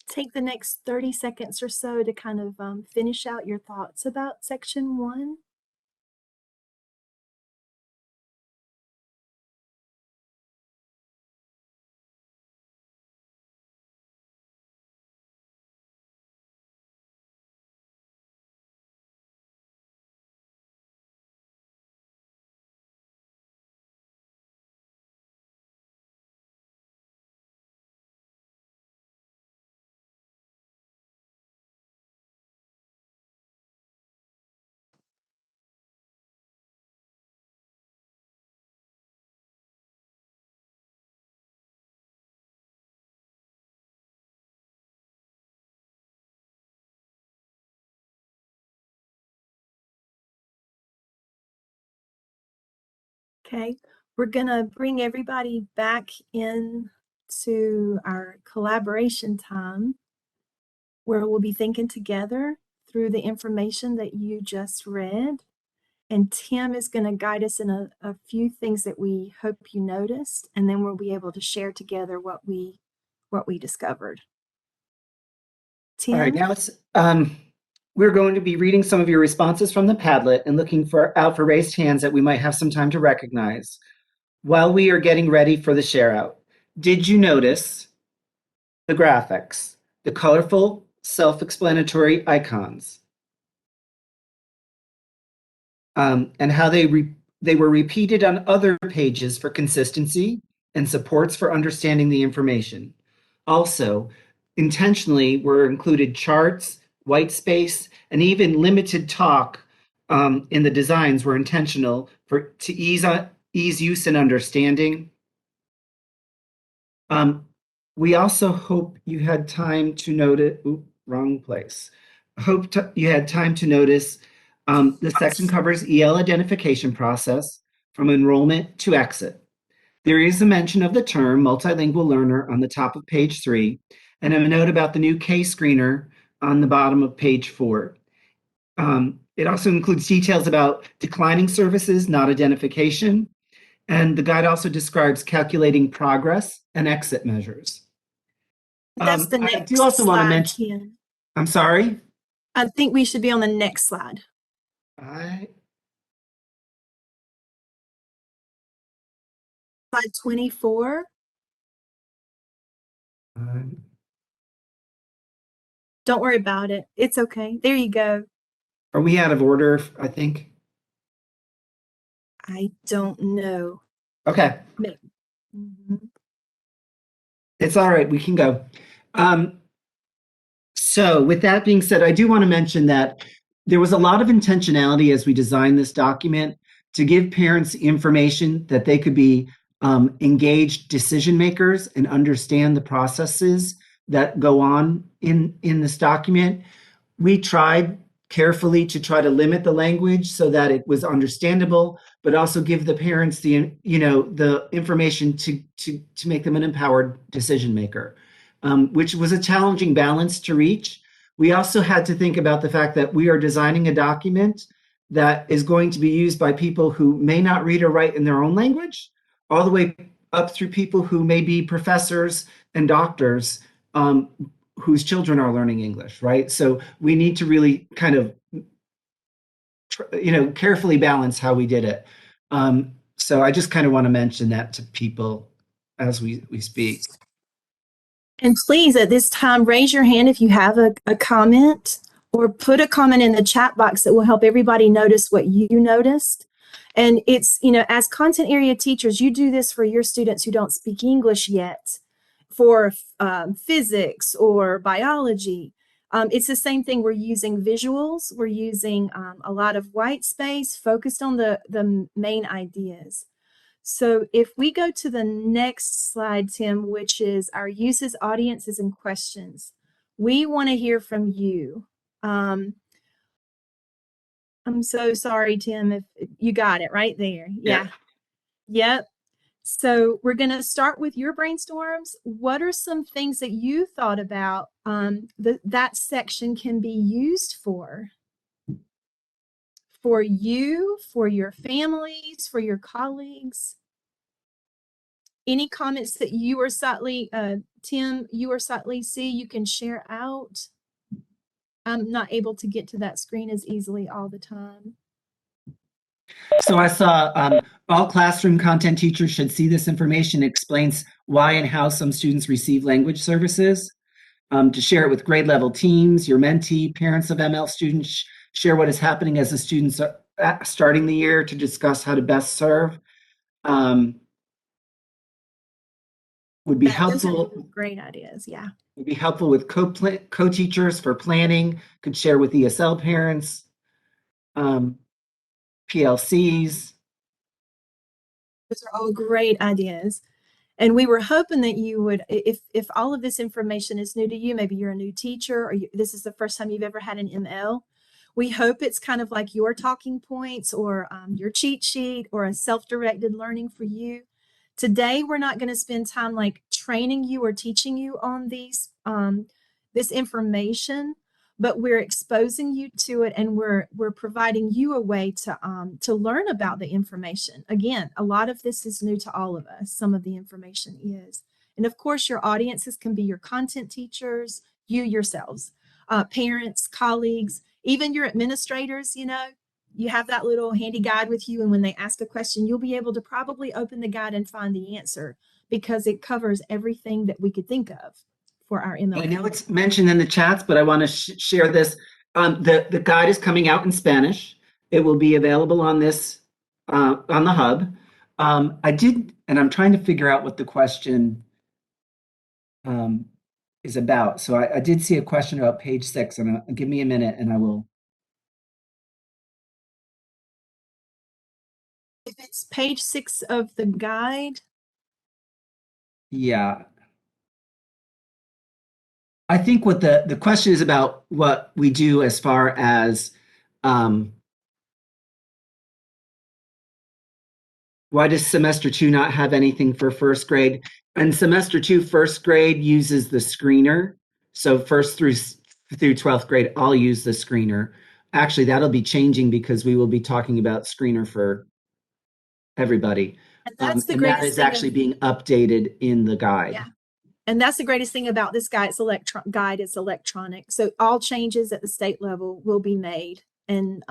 Take the next 30 seconds or so to kind of finish out your thoughts about section 1. Okay, we're gonna bring everybody back in to our collaboration time where we'll be thinking together through the information that you just read. And Tim is going to guide us in a few things that we hope you noticed, and then we'll be able to share together what we discovered. Tim? All right, now we're going to be reading some of your responses from the Padlet and looking out for raised hands that we might have some time to recognize. While we are getting ready for the share out, did you notice the graphics, the colorful, self-explanatory icons, and how they were repeated on other pages for consistency and supports for understanding the information? Also, intentionally were included charts, white space, and even limited talk in the designs were intentional to ease use and understanding. We also hope you had time to notice, wrong place. You had time to notice the section covers EL identification process from enrollment to exit. There is a mention of the term multilingual learner on the top of page 3, and a note about the new case screener on the bottom of page 4. It also includes details about declining services, not identification, and the guide also describes calculating progress and exit measures. That's the next I do also want to mention. Tim. I'm sorry? I think we should be on the next slide. Slide 24. Don't worry about it. It's okay. There you go. Are we out of order, I think? I don't know. Okay. Mm-hmm. It's all right. We can go. So with that being said, I do want to mention that there was a lot of intentionality as we designed this document to give parents information that they could be engaged decision makers and understand the processes that go on in this document. We tried carefully to try to limit the language so that it was understandable, but also give the parents the information to make them an empowered decision maker, which was a challenging balance to reach. We also had to think about the fact that we are designing a document that is going to be used by people who may not read or write in their own language, all the way up through people who may be professors and doctors whose children are learning English, right? So we need to really kind of, carefully balance how we did it. So I just kind of want to mention that to people as we speak. And please, at this time, raise your hand if you have a comment, or put a comment in the chat box that will help everybody notice what you noticed. And it's, as content area teachers, you do this for your students who don't speak English yet, for physics or biology. It's the same thing. We're using visuals. We're using a lot of white space focused on the main ideas. So if we go to the next slide, Tim, which is our uses, audiences, and questions, we want to hear from you. I'm so sorry, Tim, if you got it right there. Yeah. Yep. So we're going to start with your brainstorms. What are some things that you thought about that section can be used for? For you, for your families, for your colleagues? Any comments that you or Slightly, Tim, you or Slightly see you can share out? I'm not able to get to that screen as easily all the time. So I saw all classroom content teachers should see this information. It explains why and how some students receive language services. To share it with grade level teams, your mentee, parents of ML students, share what is happening as the students are starting the year to discuss how to best serve. Would be helpful. Great ideas, yeah. Would be helpful with co-teachers for planning, could share with ESL parents, PLCs. Those are all great ideas. And we were hoping that you would, if all of this information is new to you, maybe you're a new teacher or this is the first time you've ever had an ML, We hope it's kind of like your talking points or your cheat sheet or a self-directed learning for you. Today, we're not going to spend time like training you or teaching you on this information, but we're exposing you to it, and we're providing you a way to learn about the information. Again, a lot of this is new to all of us. Some of the information is, and of course, your audiences can be your content teachers, you yourselves, parents, colleagues, even your administrators. You have that little handy guide with you, and when they ask a question, you'll be able to probably open the guide and find the answer because it covers everything that we could think of for our MLP. I know it's mentioned in the chats, but I want to share this. The guide is coming out in Spanish. It will be available on this on the hub. And I'm trying to figure out what the question is about. So I did see a question about page 6, and give me a minute, and I will. If it's page 6 of the guide. Yeah. I think what the question is about what we do as far as why does semester 2 not have anything for first grade? And semester 2, first grade uses the screener. So first through 12th grade, I'll use the screener. Actually, that'll be changing because we will be talking about screener for everybody. And that's the and greatest that is thing actually being updated in the guide. Yeah. And that's the greatest thing about this guide. It's electronic. So all changes at the state level will be made, and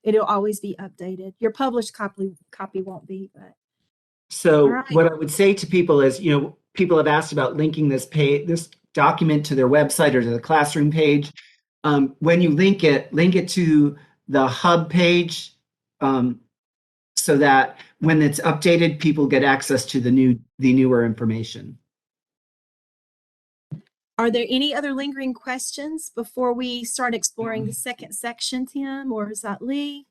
it'll always be updated. Your published copy won't be, but. So All right. what I would say to people is, people have asked about linking this document to their website or to the classroom page. When you link it to the hub page, so that when it's updated, people get access to the newer information. Are there any other lingering questions before we start exploring the second section, Tim, or is that Lee?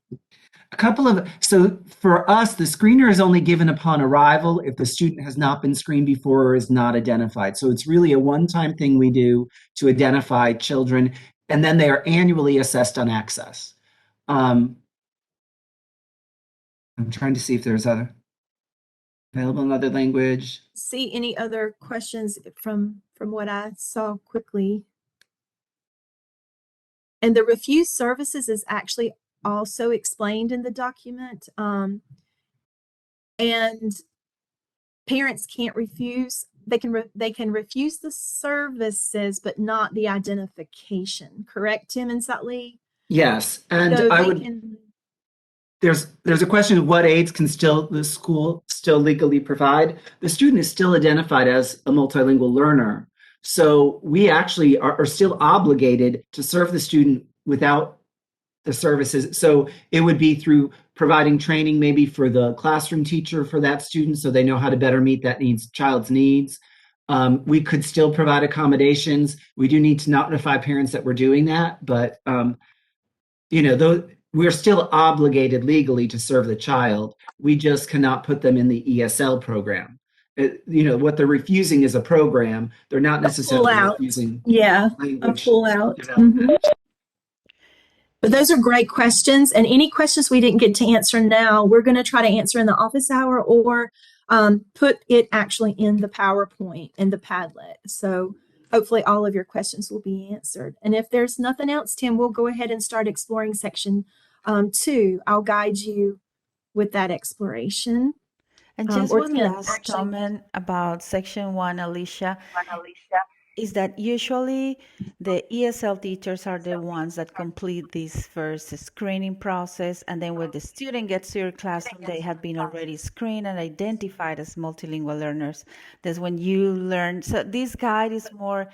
So for us, the screener is only given upon arrival if the student has not been screened before or is not identified. So it's really a one-time thing we do to identify children, and then they are annually assessed on access. I'm trying to see if there's available in other language. See any other questions from what I saw quickly? And the refused services is actually also explained in the document. And parents can't refuse. They can refuse the services, but not the identification. Correct, Tim and Lee? Yes, and So there's a question of what aids can the school still legally provide. The student is still identified as a multilingual learner. So we actually are still obligated to serve the student without the services. So it would be through providing training maybe for the classroom teacher for that student so they know how to better meet that child's needs. We could still provide accommodations. We do need to notify parents that we're doing that, but we're still obligated legally to serve the child. We just cannot put them in the ESL program. What they're refusing is a program. They're not necessarily refusing language. A pull out. Mm-hmm. But those are great questions. And any questions we didn't get to answer now, we're going to try to answer in the office hour or put it actually in the PowerPoint, in the Padlet. So hopefully all of your questions will be answered. And if there's nothing else, Tim, we'll go ahead and start exploring section 2. I'll guide you with that exploration. And just one last comment about section 1, Alicia, is that usually the ESL teachers are the ones that complete this first screening process. And then when the student gets to your classroom, they have been already screened and identified as multilingual learners. That's when you learn. So this guide is more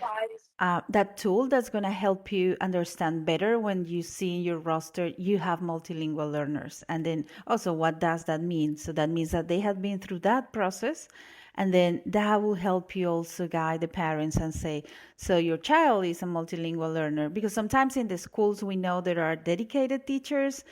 that tool that's going to help you understand better when you see in your roster you have multilingual learners. And then also, what does that mean? So that means that they have been through that process. And then that will help you also guide the parents and say, so your child is a multilingual learner. Because sometimes in the schools, we know there are dedicated teachers,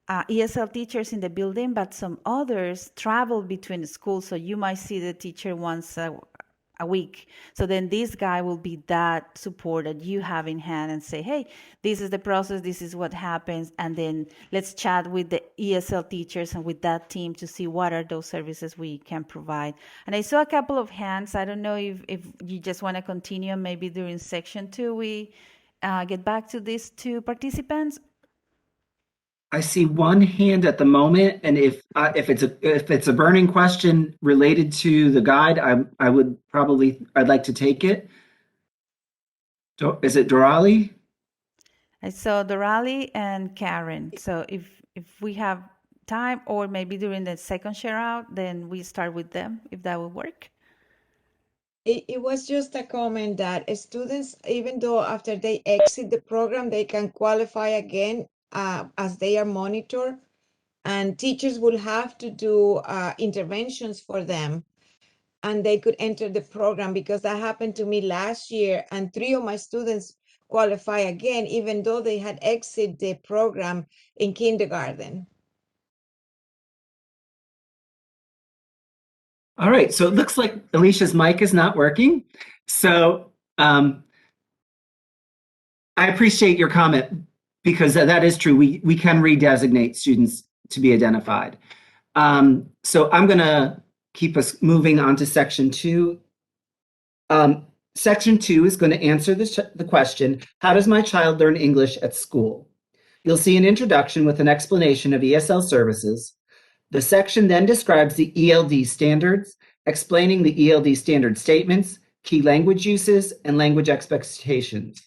ESL teachers in the building, but some others travel between schools. So you might see the teacher once a a week. So then this guy will be that support that you have in hand and say, hey, this is the process, this is what happens. And then let's chat with the ESL teachers and with that team to see what are those services we can provide. And I saw a couple of hands. I don't know if you just want to continue. Maybe during section 2, we get back to these 2 participants. I see one hand at the moment, and if it's a burning question related to the guide, I'd like to take it. Is it Dorali? I saw Dorali and Karen. So if we have time, or maybe during the second share out, then we start with them, if that will work. It was just a comment that students, even though after they exit the program, they can qualify again as they are monitored, and teachers will have to do interventions for them, and they could enter the program, because that happened to me last year, and 3 of my students qualify again, even though they had exited the program in kindergarten. All right, so it looks like Alicia's mic is not working. So I appreciate your comment, because that is true. We can redesignate students to be identified. So I'm going to keep us moving on to section 2. Section 2 is going to answer the question, how does my child learn English at school? You'll see an introduction with an explanation of ESL services. The section then describes the ELD standards, explaining the ELD standard statements, key language uses, and language expectations.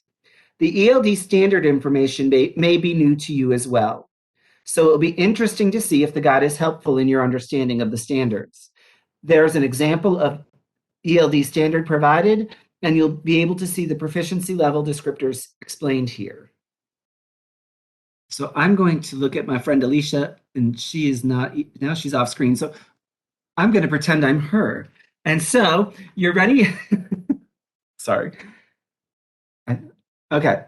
The ELD standard information may be new to you as well. So it'll be interesting to see if the guide is helpful in your understanding of the standards. There's an example of ELD standard provided, and you'll be able to see the proficiency level descriptors explained here. So I'm going to look at my friend Alicia, and she is not, now she's off screen. So I'm going to pretend I'm her. And so you're ready? Sorry. Okay.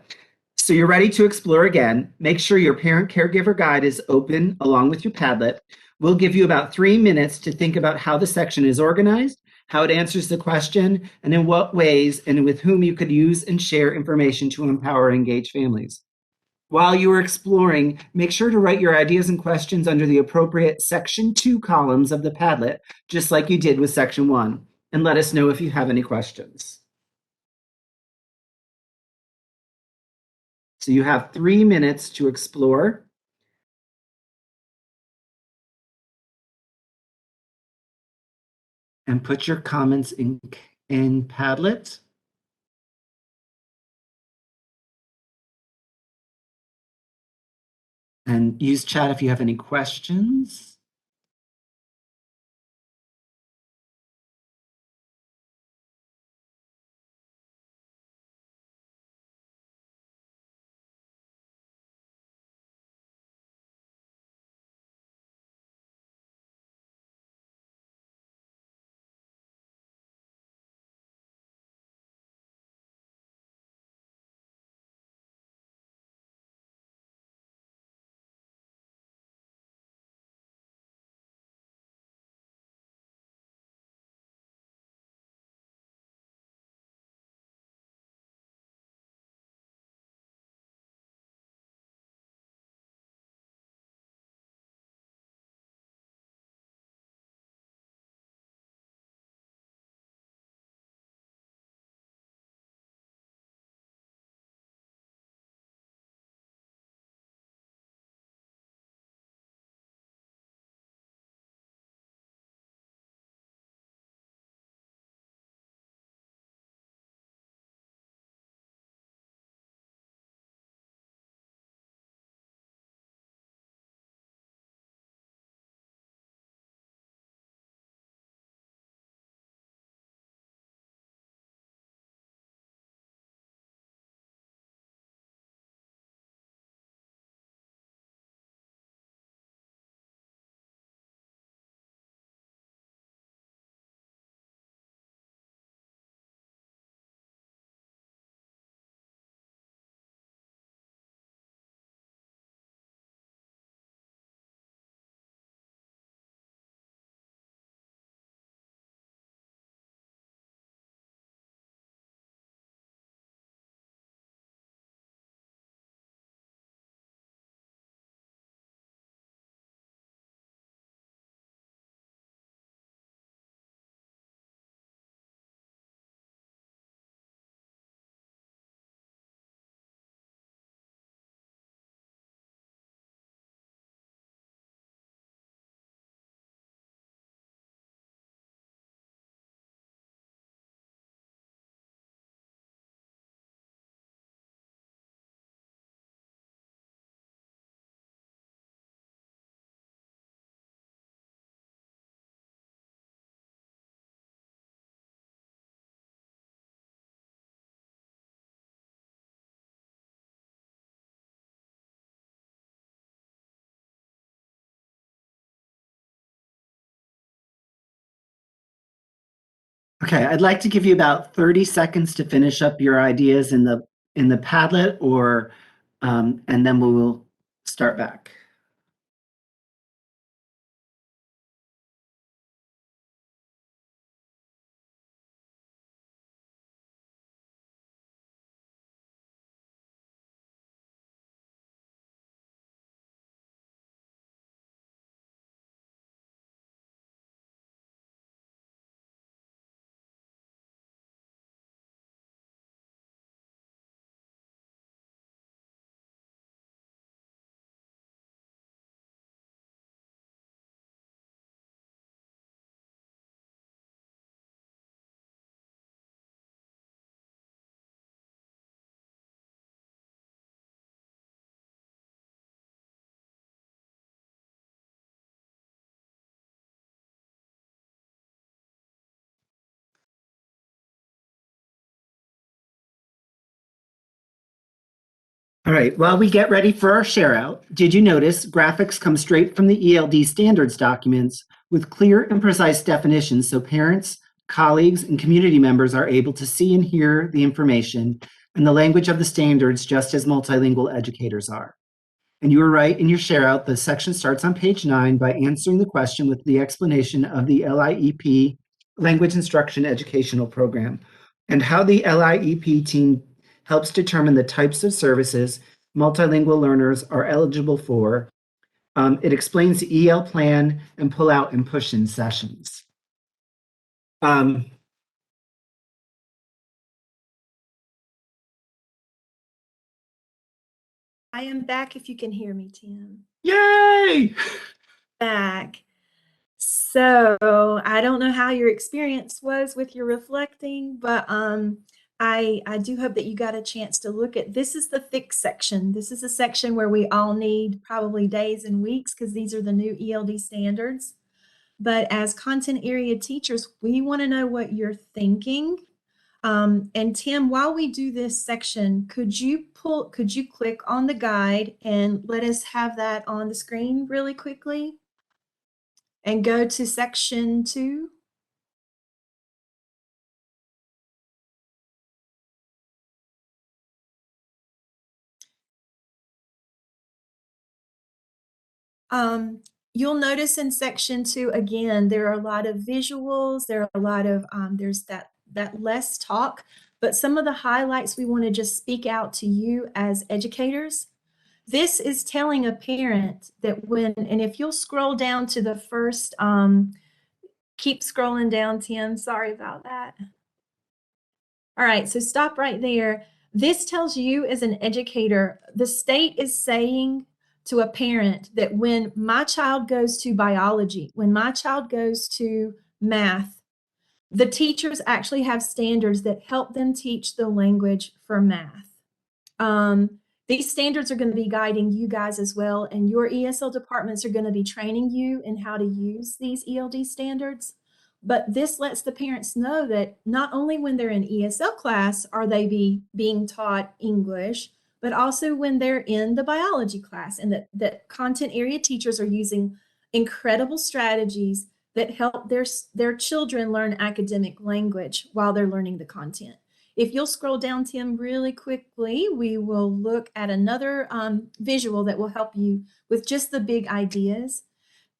So you're ready to explore again. Make sure your parent caregiver guide is open along with your Padlet. We'll give you about 3 minutes to think about how the section is organized, how it answers the question, and in what ways and with whom you could use and share information to empower and engage families. While you are exploring, make sure to write your ideas and questions under the appropriate Section 2 columns of the Padlet, just like you did with Section 1, and let us know if you have any questions. So you have 3 minutes to explore. And put your comments in Padlet. And use chat if you have any questions. Okay, I'd like to give you about 30 seconds to finish up your ideas in the Padlet, or and then we will start back. All right, while we get ready for our share out, did you notice graphics come straight from the ELD standards documents with clear and precise definitions so parents, colleagues, and community members are able to see and hear the information and the language of the standards just as multilingual educators are? And you were right in your share out. The section starts on page 9 by answering the question with the explanation of the LIEP, Language Instruction Educational Program, and how the LIEP team helps determine the types of services multilingual learners are eligible for. It explains the EL plan and pull out and push in sessions. I am back if you can hear me, Tim. Yay! Back. So I don't know how your experience was with your reflecting, but I do hope that you got a chance to look at, this is the thick section. This is a section where we all need probably days and weeks because these are the new ELD standards. But as content area teachers, we want to know what you're thinking. And Tim, while we do this section, could you click on the guide and let us have that on the screen really quickly? And go to section 2. You'll notice in section 2, again, there are a lot of visuals, there are a lot of, there's that less talk, but some of the highlights we want to just speak out to you as educators. This is telling a parent that and if you'll scroll down to the first, keep scrolling down, Tim, sorry about that. All right, so stop right there. This tells you as an educator, the state is saying to a parent that when my child goes to biology, when my child goes to math, the teachers actually have standards that help them teach the language for math. These standards are going to be guiding you guys as well, and your ESL departments are going to be training you in how to use these ELD standards. But this lets the parents know that not only when they're in ESL class are they being taught English, but also when they're in the biology class, and that content area teachers are using incredible strategies that help their children learn academic language while they're learning the content. If you'll scroll down, Tim, really quickly, we will look at another visual that will help you with just the big ideas.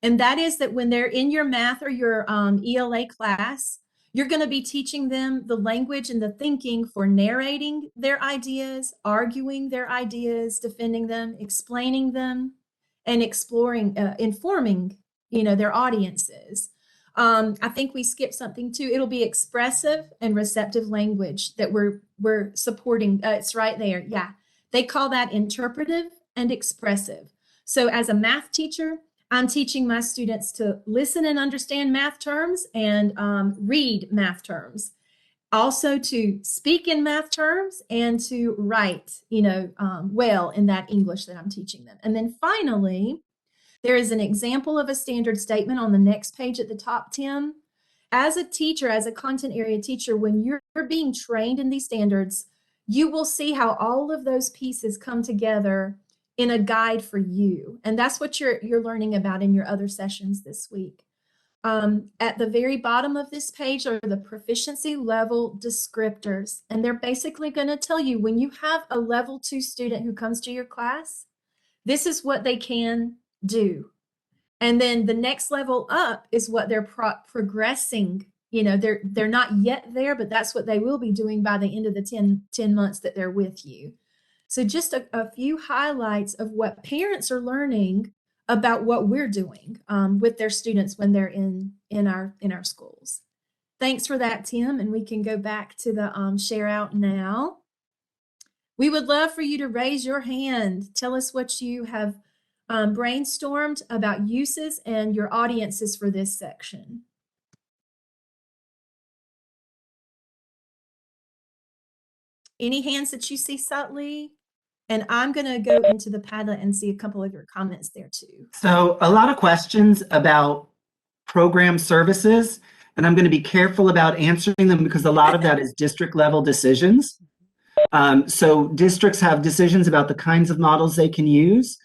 And that is that when they're in your math or your ELA class, you're going to be teaching them the language and the thinking for narrating their ideas, arguing their ideas, defending them, explaining them, and exploring, informing, their audiences. I think we skipped something too. It'll be expressive and receptive language that we're supporting. It's right there. Yeah, they call that interpretive and expressive. So as a math teacher, I'm teaching my students to listen and understand math terms and read math terms. Also to speak in math terms and to write, well in that English that I'm teaching them. And then finally, there is an example of a standard statement on the next page at the top, Tim. As a teacher, as a content area teacher, when you're being trained in these standards, you will see how all of those pieces come together in a guide for you. And that's what you're learning about in your other sessions this week. At the very bottom of this page are the proficiency level descriptors. And they're basically going to tell you when you have a level 2 student who comes to your class, this is what they can do. And then the next level up is what they're progressing. You know, they're not yet there, but that's what they will be doing by the end of the 10 months that they're with you. So just a few highlights of what parents are learning about what we're doing with their students when they're in our schools. Thanks for that, Tim. And we can go back to the share out now. We would love for you to raise your hand. Tell us what you have brainstormed about uses and your audiences for this section. Any hands that you see, Sutley? And I'm going to go into the Padlet and see a couple of your comments there too. So a lot of questions about program services, and I'm going to be careful about answering them because a lot of that is district level decisions. So districts have decisions about the kinds of models they can use.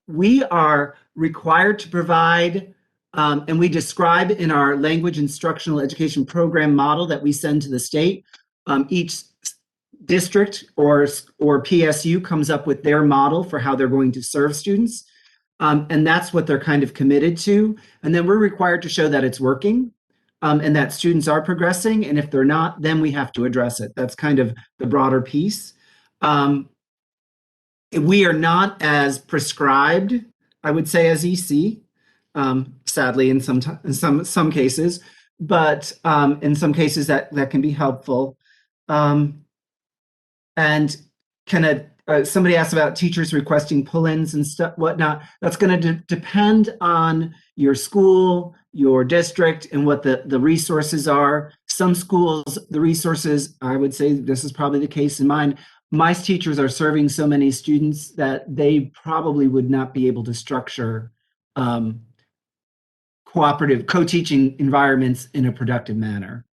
We are required to provide, and we describe in our language instructional education program model that we send to the state. Each district or PSU comes up with their model for how they're going to serve students. And that's what they're kind of committed to. And then we're required to show that it's working and that students are progressing. And if they're not, then we have to address it. That's kind of the broader piece. We are not as prescribed, I would say, as EC, sadly, in some cases, but in some cases that can be helpful. And somebody asked about teachers requesting pull-ins and stuff, whatnot. That's going to depend on your school, your district, and what the resources are. Some schools, the resources, I would say this is probably the case in mine. My teachers are serving so many students that they probably would not be able to structure cooperative co-teaching environments in a productive manner.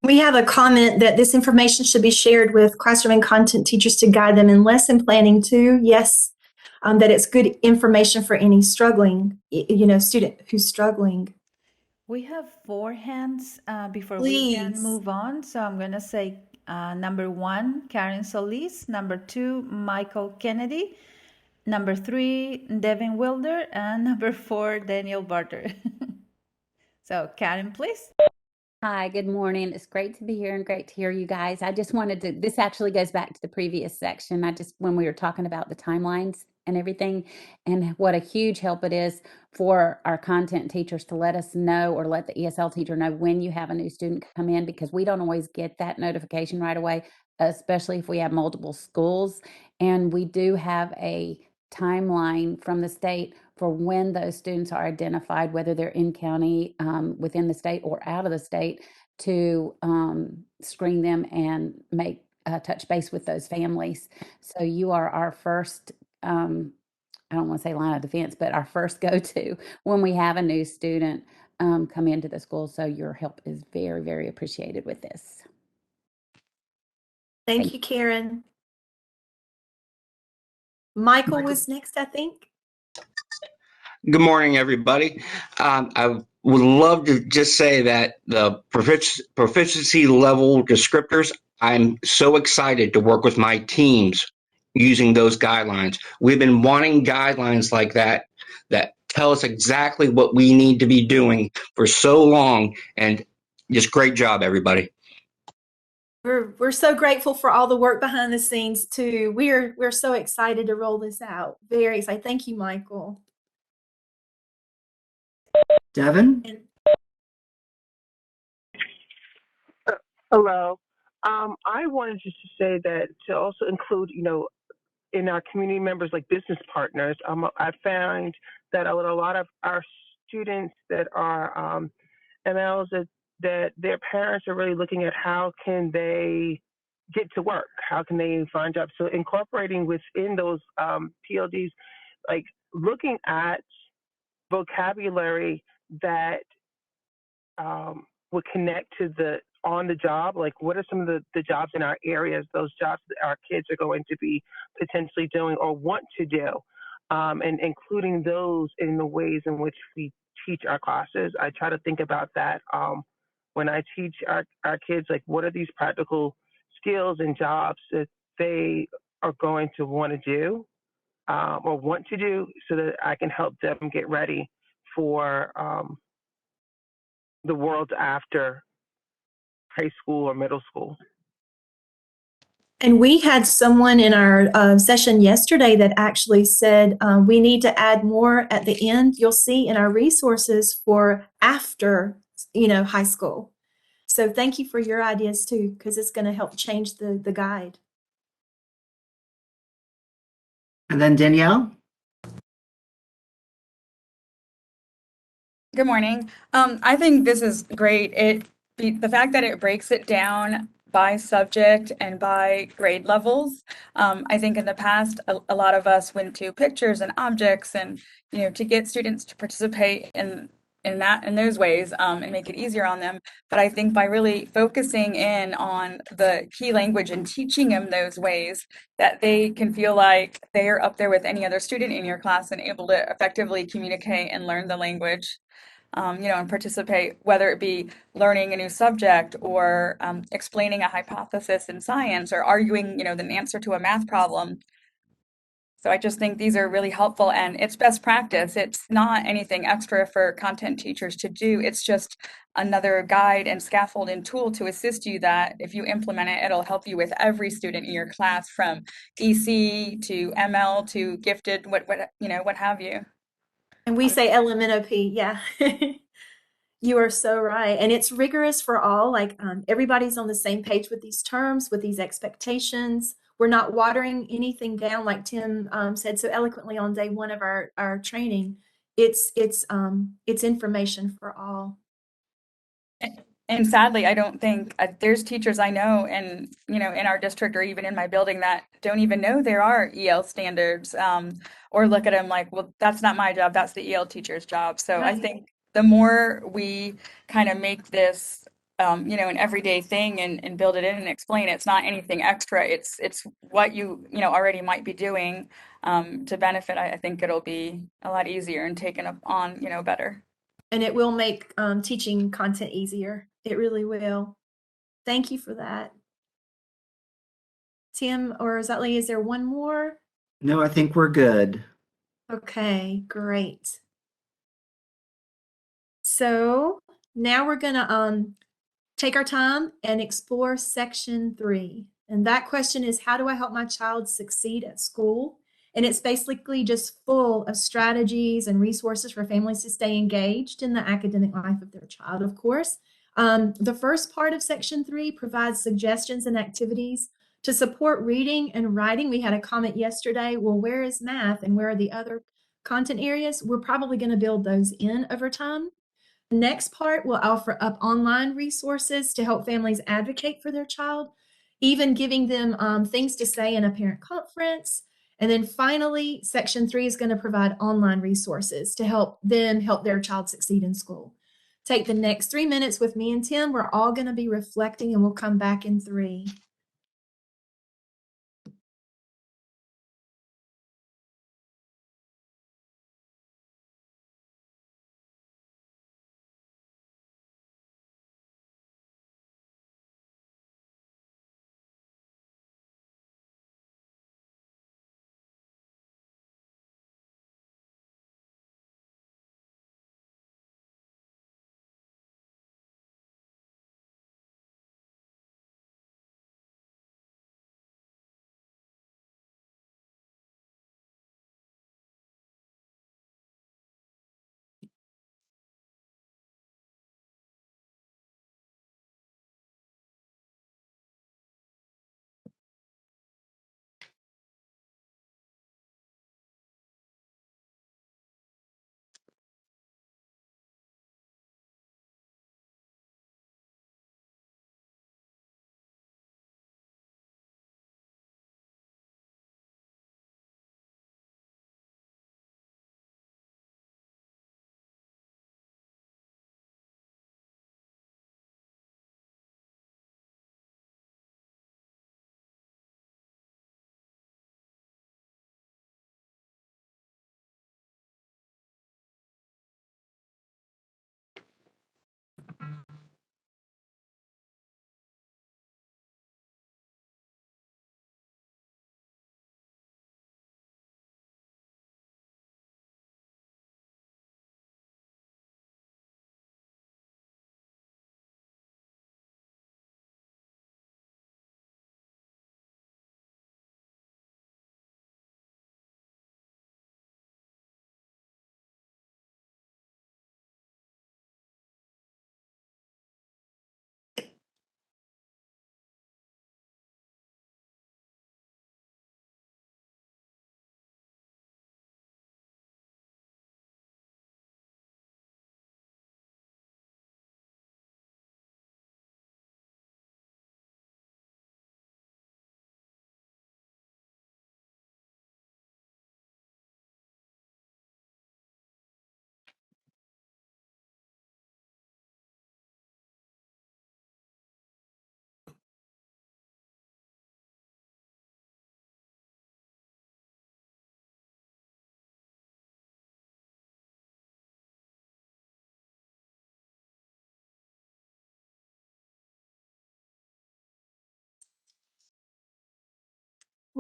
We have a comment that this information should be shared with classroom and content teachers to guide them in lesson planning too. Yes, that it's good information for any struggling, student who's struggling. We have 4 hands before Please. we can move on. So I'm going to say number 1, Karen Solis. Number 2, Michael Kennedy. Number 3, Devin Wilder. And number 4, Daniel Barter. So Karen, please. Hi, good morning. It's great to be here and great to hear you guys. I just wanted to, this actually goes back to the previous section. When we were talking about the timelines and everything, and what a huge help it is for our content teachers to let us know, or let the ESL teacher know when you have a new student come in, because we don't always get that notification right away, especially if we have multiple schools. And we do have a timeline from the state for when those students are identified, whether they're in county, within the state, or out of the state, to screen them and make touch base with those families. So you are our first, I don't want to say line of defense, but our first go-to when we have a new student come into the school. So your help is very, very appreciated with this. Thank you, Karen. Michael was next, I think. Good morning, everybody. I would love to just say that the proficiency level descriptors, I'm so excited to work with my teams using those guidelines. We've been wanting guidelines like that tell us exactly what we need to be doing for so long, and just great job, everybody. We're so grateful for all the work behind the scenes too. We're so excited to roll this out. Very excited. Thank you, Michael. Devin? Hello. I wanted just to say that to also include, in our community members like business partners, I found that a lot of our students that are MLs, that their parents are really looking at how can they get to work, how can they find jobs. So incorporating within those PLDs, like looking at vocabulary that would connect to the on the job, like what are some of the jobs in our areas, those jobs that our kids are going to be potentially doing or want to do. and including those in the ways in which we teach our classes. I try to think about that when I teach our kids, like what are these practical skills and jobs that they are going to want to do or want to do so that I can help them get ready for the world after high school or middle school. And we had someone in our session yesterday that actually said we need to add more at the end. You'll see in our resources for after, high school. So thank you for your ideas too, because it's going to help change the guide. And then Danielle? Good morning. I think this is great. The fact that it breaks it down by subject and by grade levels. I think in the past, a lot of us went to pictures and objects and, to get students to participate in those ways, and make it easier on them. But I think by really focusing in on the key language and teaching them those ways, that they can feel like they are up there with any other student in your class and able to effectively communicate and learn the language. And participate, whether it be learning a new subject or explaining a hypothesis in science or arguing, the answer to a math problem. So I just think these are really helpful, and it's best practice. It's not anything extra for content teachers to do. It's just another guide and scaffolding tool to assist you that if you implement it, it'll help you with every student in your class from EC to ML to gifted, what have you. And we say LMNOP, yeah. You are so right. And it's rigorous for all. Like everybody's on the same page with these terms, with these expectations. We're not watering anything down, like Tim said so eloquently on day one of our training. It's information for all. And sadly, I don't think there's teachers I know and, in our district or even in my building that don't even know there are EL standards, or look at them like, well, that's not my job, that's the EL teacher's job. So I Right. think the more we kind of make this, an everyday thing and build it in and explain it's not anything extra. It's what you, already might be doing to benefit. I think it'll be a lot easier and taken up on, better. And it will make teaching content easier. It really will. Thank you for that. Tim or Zutli, is there one more? No, I think we're good. Okay, great. So now we're gonna take our time and explore section 3. And that question is, how do I help my child succeed at school? And it's basically just full of strategies and resources for families to stay engaged in the academic life of their child, of course. The first part of section 3 provides suggestions and activities to support reading and writing. We had a comment yesterday, well, where is math and where are the other content areas? We're probably going to build those in over time. The next part will offer up online resources to help families advocate for their child, even giving them things to say in a parent conference. And then finally, section 3 is going to provide online resources to help them help their child succeed in school. Take the next 3 minutes with me and Tim. We're all going to be reflecting and we'll come back in 3.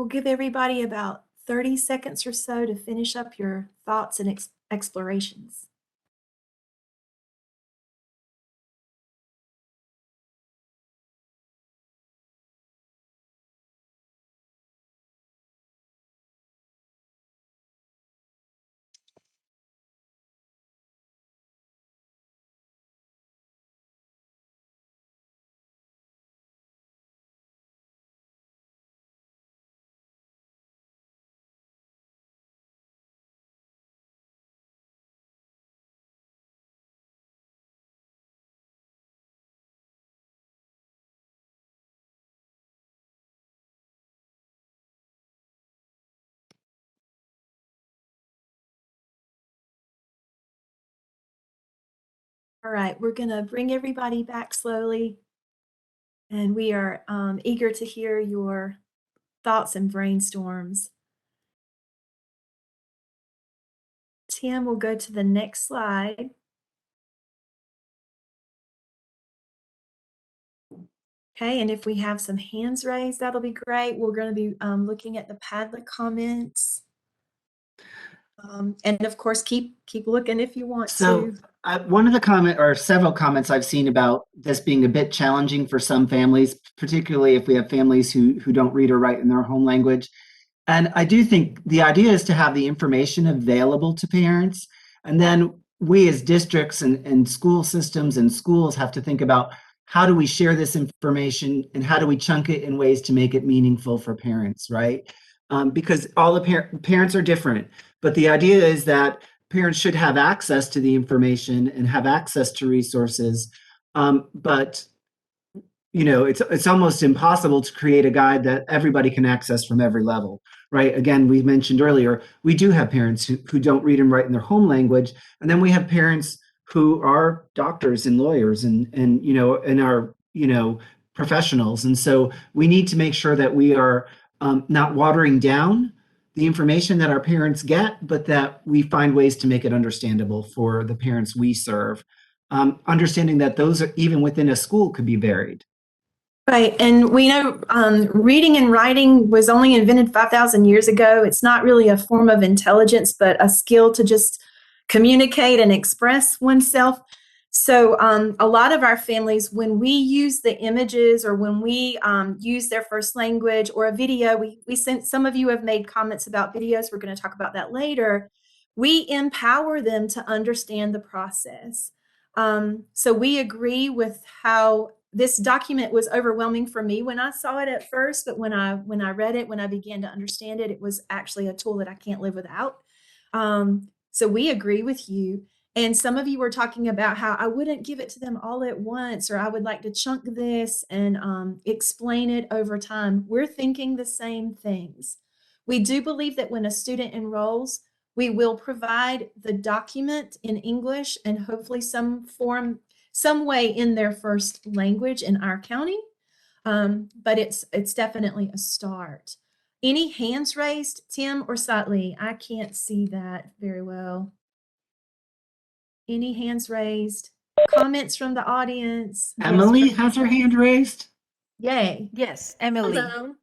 We'll give everybody about 30 seconds or so to finish up your thoughts and explorations. All right, we're going to bring everybody back slowly. And we are eager to hear your thoughts and brainstorms. Tim will go to the next slide. Okay, and if we have some hands raised, that'll be great. We're going to be looking at the Padlet comments. And of course, keep looking if you want So to. one of the comment or several comments I've seen about this being a bit challenging for some families, particularly if we have families who don't read or write in their home language. And I do think the idea is to have the information available to parents. And then we as districts and school systems and schools have to think about how do we share this information and how do we chunk it in ways to make it meaningful for parents, right? Because all the parents are different, but the idea is that parents should have access to the information and have access to resources. But it's almost impossible to create a guide that everybody can access from every level, right? Again, we mentioned earlier, we do have parents who don't read and write in their home language, and then we have parents who are doctors and lawyers and are professionals, and so we need to make sure that we are not watering down the information that our parents get, but that we find ways to make it understandable for the parents we serve. Understanding that those are, even within a school, could be varied. Right, and we know reading and writing was only invented 5,000 years ago. It's not really a form of intelligence, but a skill to just communicate and express oneself. So a lot of our families, when we use the images or when we use their first language or a video, we sent, some of you have made comments about videos. We're going to talk about that later. We empower them to understand the process. So we agree with how this document was overwhelming for me when I saw it at first, but when I read it, when I began to understand it, it was actually a tool that I can't live without. So we agree with you. And some of you were talking about how I wouldn't give it to them all at once, or I would like to chunk this and explain it over time. We're thinking the same things. We do believe that when a student enrolls, we will provide the document in English and hopefully some way in their first language in our county. But it's definitely a start. Any hands raised, Tim or Sattli? I can't see that very well. Any hands raised? Comments from the audience? Emily Yes, has her hand raised. Yay. Yes, Emily. Hello.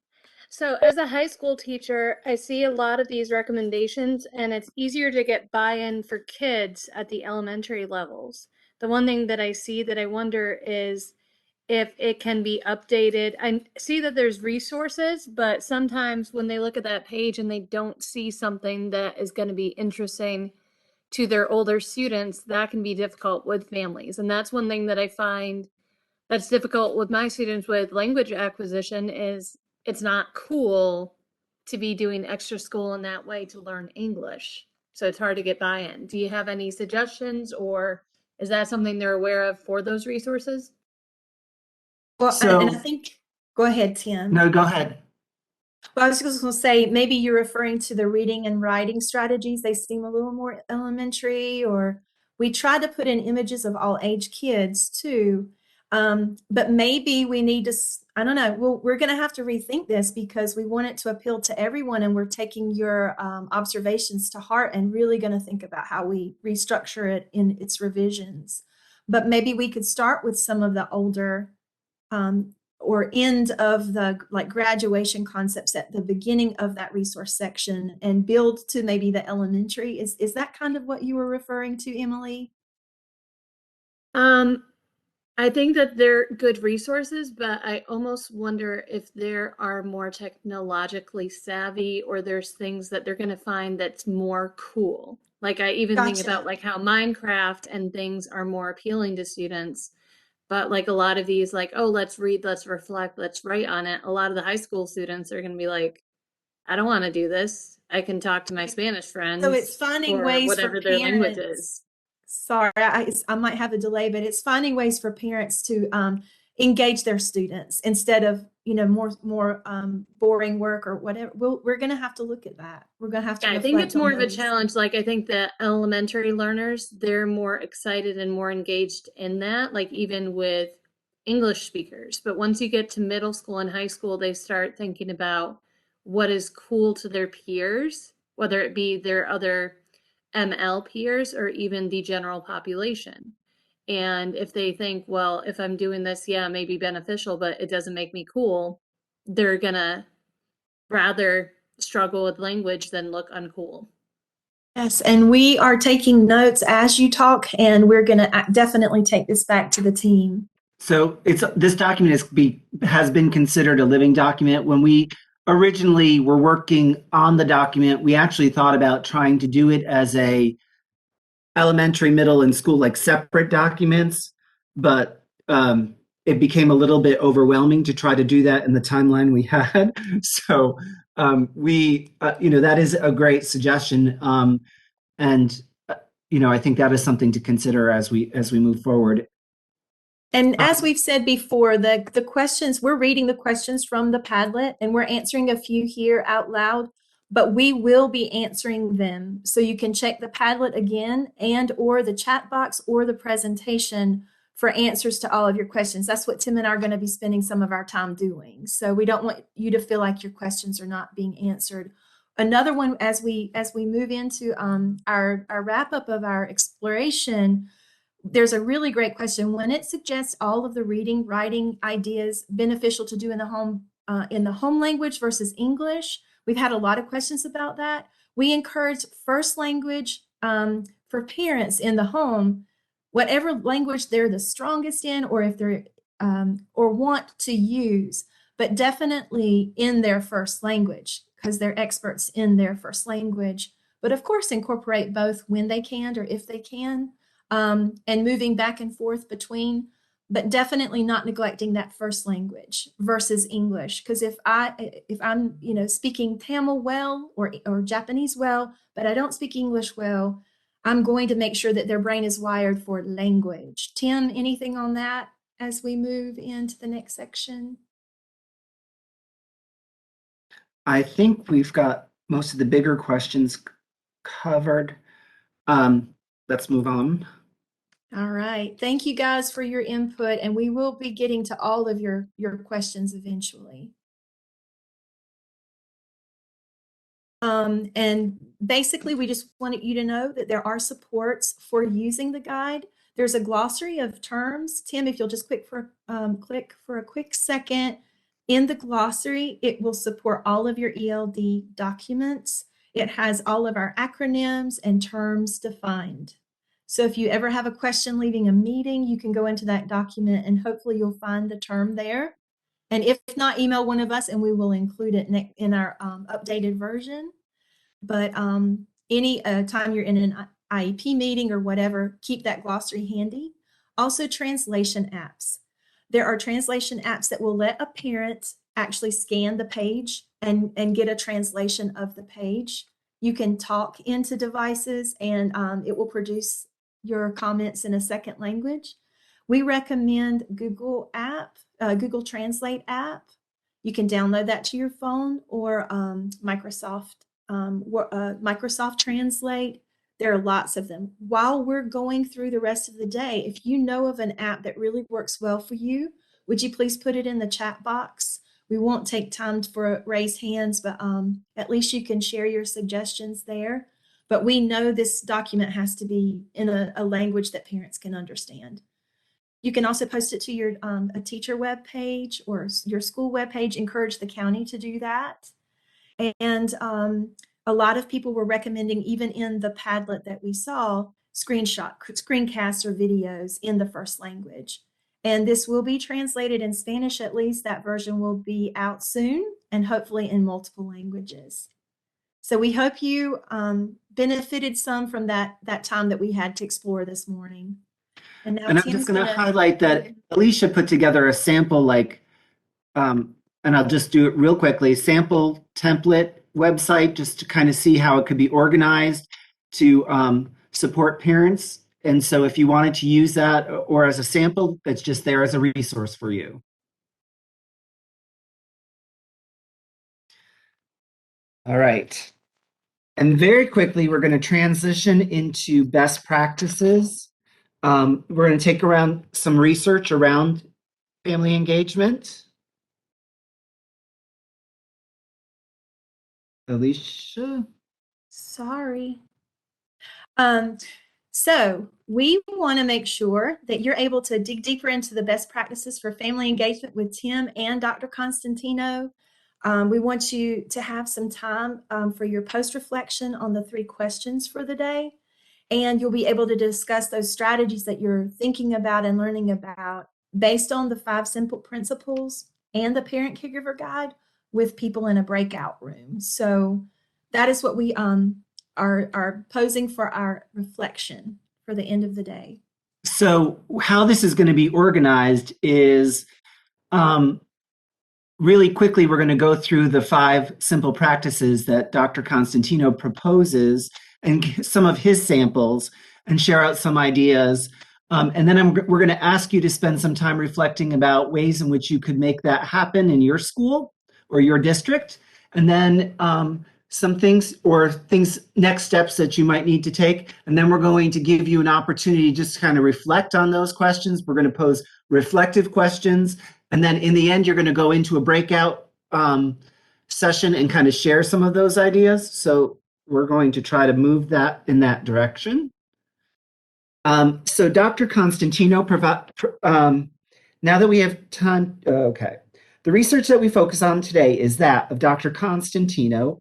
So, as a high school teacher, I see a lot of these recommendations, and it's easier to get buy-in for kids at the elementary levels. The one thing that I see that I wonder is if it can be updated. I see that there's resources, but sometimes when they look at that page and they don't see something that is going to be interesting to their older students, that can be difficult with families. And that's one thing that I find that's difficult with my students with language acquisition is it's not cool to be doing extra school in that way to learn English. So it's hard to get buy-in. Do you have any suggestions, or is that something they're aware of for those resources? Well, So, and I think, go ahead, Tim. no, go ahead. Well, I was just going to say, maybe you're referring to the reading and writing strategies. They seem a little more elementary, or we try to put in images of all age kids too. But maybe we need to, I don't know, we're going to have to rethink this because we want it to appeal to everyone, and we're taking your observations to heart and really going to think about how we restructure it in its revisions. But maybe we could start with some of the older or end of the like graduation concepts at the beginning of that resource section and build to maybe the elementary. Is that kind of what you were referring to, Emily? I think that they're good resources, but I almost wonder if there are more technologically savvy or there's things that they're going to find that's more cool. Like I even think Gotcha. about like how Minecraft and things are more appealing to students, but like a lot of these like, oh, let's read, let's reflect, let's write on it. A lot of the high school students are going to be like, I don't want to do this. I can talk to my Spanish So it's friends finding or ways for whatever their language parents. is. Sorry, I might have a delay, but it's finding ways for parents to engage their students instead of more boring work or whatever. We're going to have to look at that. We're going to have to Yeah, I think it's reflect on more of a those. challenge. Like, I think that elementary learners, they're more excited and more engaged in that, like, even with English speakers. But once you get to middle school and high school, they start thinking about what is cool to their peers, whether it be their other ML peers or even the general population. And if they think, well, if I'm doing this, yeah, it may be beneficial, but it doesn't make me cool, they're gonna rather struggle with language than look uncool. Yes, and we are taking notes as you talk, and we're going to definitely take this back to the team. So this document has been considered a living document. When we originally were working on the document, we actually thought about trying to do it as a elementary, middle, and school like separate documents, but it became a little bit overwhelming to try to do that in the timeline we had. So that is a great suggestion, and I think that is something to consider as we move forward. And as we've said before, the questions, we're reading the questions from the Padlet and we're answering a few here out loud, but we will be answering them. So you can check the Padlet again and or the chat box or the presentation for answers to all of your questions. That's what Tim and I are going to be spending some of our time doing. So we don't want you to feel like your questions are not being answered. Another one, as we move into our wrap up of our exploration, there's a really great question. When it suggests all of the reading, writing ideas beneficial to do in the home language versus English, we've had a lot of questions about that. We encourage first language for parents in the home, whatever language they're the strongest in, or if they're or want to use, but definitely in their first language because they're experts in their first language. But of course, incorporate both when they can or if they can, and moving back and forth between, but definitely not neglecting that first language versus English. Because if I'm speaking Tamil well or Japanese well, but I don't speak English well, I'm going to make sure that their brain is wired for language. Tim, anything on that as we move into the next section? I think we've got most of the bigger questions covered. Let's move on. All right. Thank you guys for your input, and we will be getting to all of your questions eventually. And basically, we just wanted you to know that there are supports for using the guide. There's a glossary of terms. Tim, if you'll just click for a quick second. In the glossary, it will support all of your ELD documents. It has all of our acronyms and terms defined. So if you ever have a question leaving a meeting, you can go into that document and hopefully you'll find the term there. And if not, email one of us and we will include it in our updated version. But any time you're in an IEP meeting or whatever, keep that glossary handy. Also, translation apps. There are translation apps that will let a parent actually scan the page and get a translation of the page. You can talk into devices and it will produce your comments in a second language. We recommend Google Translate app. You can download that to your phone or Microsoft Translate. There are lots of them. While we're going through the rest of the day, if you know of an app that really works well for you, would you please put it in the chat box? We won't take time for raise hands, but at least you can share your suggestions there. But we know this document has to be in a language that parents can understand. You can also post it to your a teacher web page or your school web page. Encourage the county to do that. And a lot of people were recommending, even in the Padlet that we saw, screencasts or videos in the first language. And this will be translated in Spanish, at least. That version will be out soon, and hopefully in multiple languages. So we hope you benefited some from that time that we had to explore this morning. And now And I'm just Tim's going to going to. highlight that Alicia put together a sample, and I'll just do it real quickly, sample template website just to kind of see how it could be organized to support parents. And so if you wanted to use that or as a sample, it's just there as a resource for you. All right. And very quickly, we're going to transition into best practices. We're going to take around some research around family engagement. Alicia? Sorry. So we want to make sure that you're able to dig deeper into the best practices for family engagement with Tim and Dr. Constantino. We want you to have some time for your post-reflection on the 3 questions for the day. And you'll be able to discuss those strategies that you're thinking about and learning about based on the 5 simple principles and the parent caregiver guide with people in a breakout room. So that is what we are posing for our reflection for the end of the day. So how this is going to be organized is really quickly, we're going to go through the 5 simple practices that Dr. Constantino proposes and some of his samples and share out some ideas. And then we're going to ask you to spend some time reflecting about ways in which you could make that happen in your school or your district. And then some things next steps that you might need to take. And then we're going to give you an opportunity just to kind of reflect on those questions. We're going to pose reflective questions. And then in the end, you're going to go into a breakout session and kind of share some of those ideas. So we're going to try to move that in that direction. So Dr. Constantino, now that we have time, okay. The research that we focus on today is that of Dr. Constantino.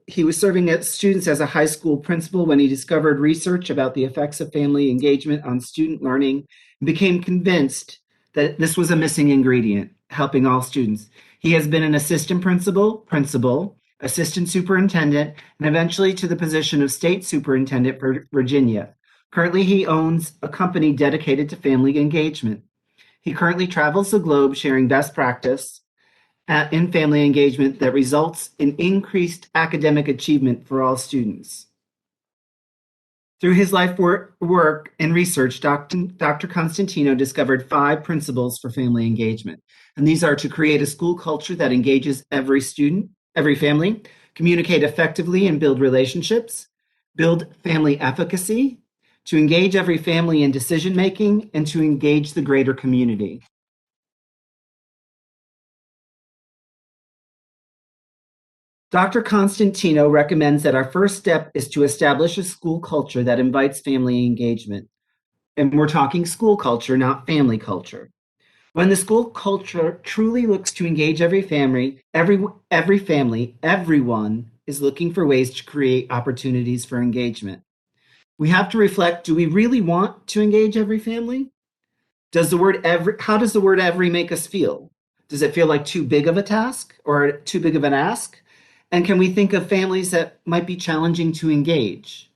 He was serving students as a high school principal when he discovered research about the effects of family engagement on student learning and became convinced that this was a missing ingredient, helping all students. He has been an assistant principal, assistant superintendent, and eventually to the position of state superintendent for Virginia. Currently, he owns a company dedicated to family engagement. He currently travels the globe sharing best practice in family engagement that results in increased academic achievement for all students. Through his life work and research, Dr. Constantino discovered 5 principles for family engagement. And these are to create a school culture that engages every student, every family, communicate effectively and build relationships, build family efficacy, to engage every family in decision-making, and to engage the greater community. Dr. Constantino recommends that our first step is to establish a school culture that invites family engagement. And we're talking school culture, not family culture. When the school culture truly looks to engage every family, everyone is looking for ways to create opportunities for engagement. We have to reflect, do we really want to engage every family? How does the word every make us feel? Does it feel like too big of a task or too big of an ask? And can we think of families that might be challenging to engage?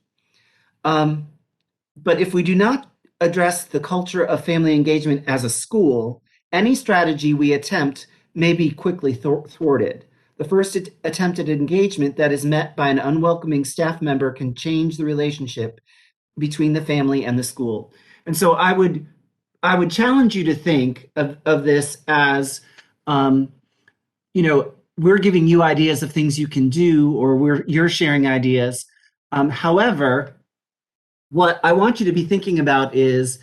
But if we do not address the culture of family engagement as a school, any strategy we attempt may be quickly thwarted. The first attempt at engagement that is met by an unwelcoming staff member can change the relationship between the family and the school. And so I would challenge you to think of this as, we're giving you ideas of things you can do, or you're sharing ideas. However, what I want you to be thinking about is,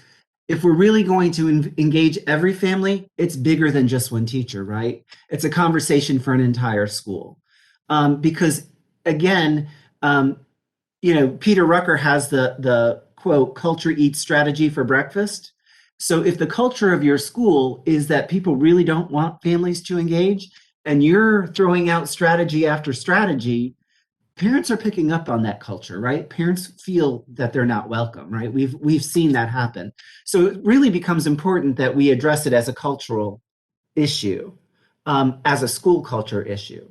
if we're really going to engage every family, it's bigger than just one teacher, right? It's a conversation for an entire school. Because again, Peter Rucker has the quote, culture eats strategy for breakfast. So if the culture of your school is that people really don't want families to engage, and you're throwing out strategy after strategy, parents are picking up on that culture, right? Parents feel that they're not welcome, right? We've seen that happen. So it really becomes important that we address it as a cultural issue, as a school culture issue.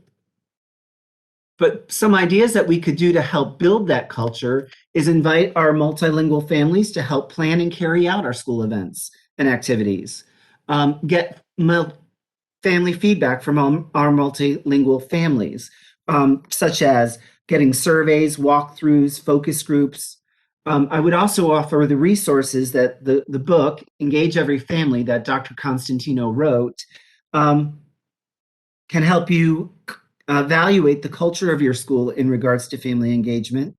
But some ideas that we could do to help build that culture is invite our multilingual families to help plan and carry out our school events and activities. Get family feedback from our multilingual families, such as getting surveys, walkthroughs, focus groups. I would also offer the resources that the book, Engage Every Family, that Dr. Constantino wrote, can help you evaluate the culture of your school in regards to family engagement.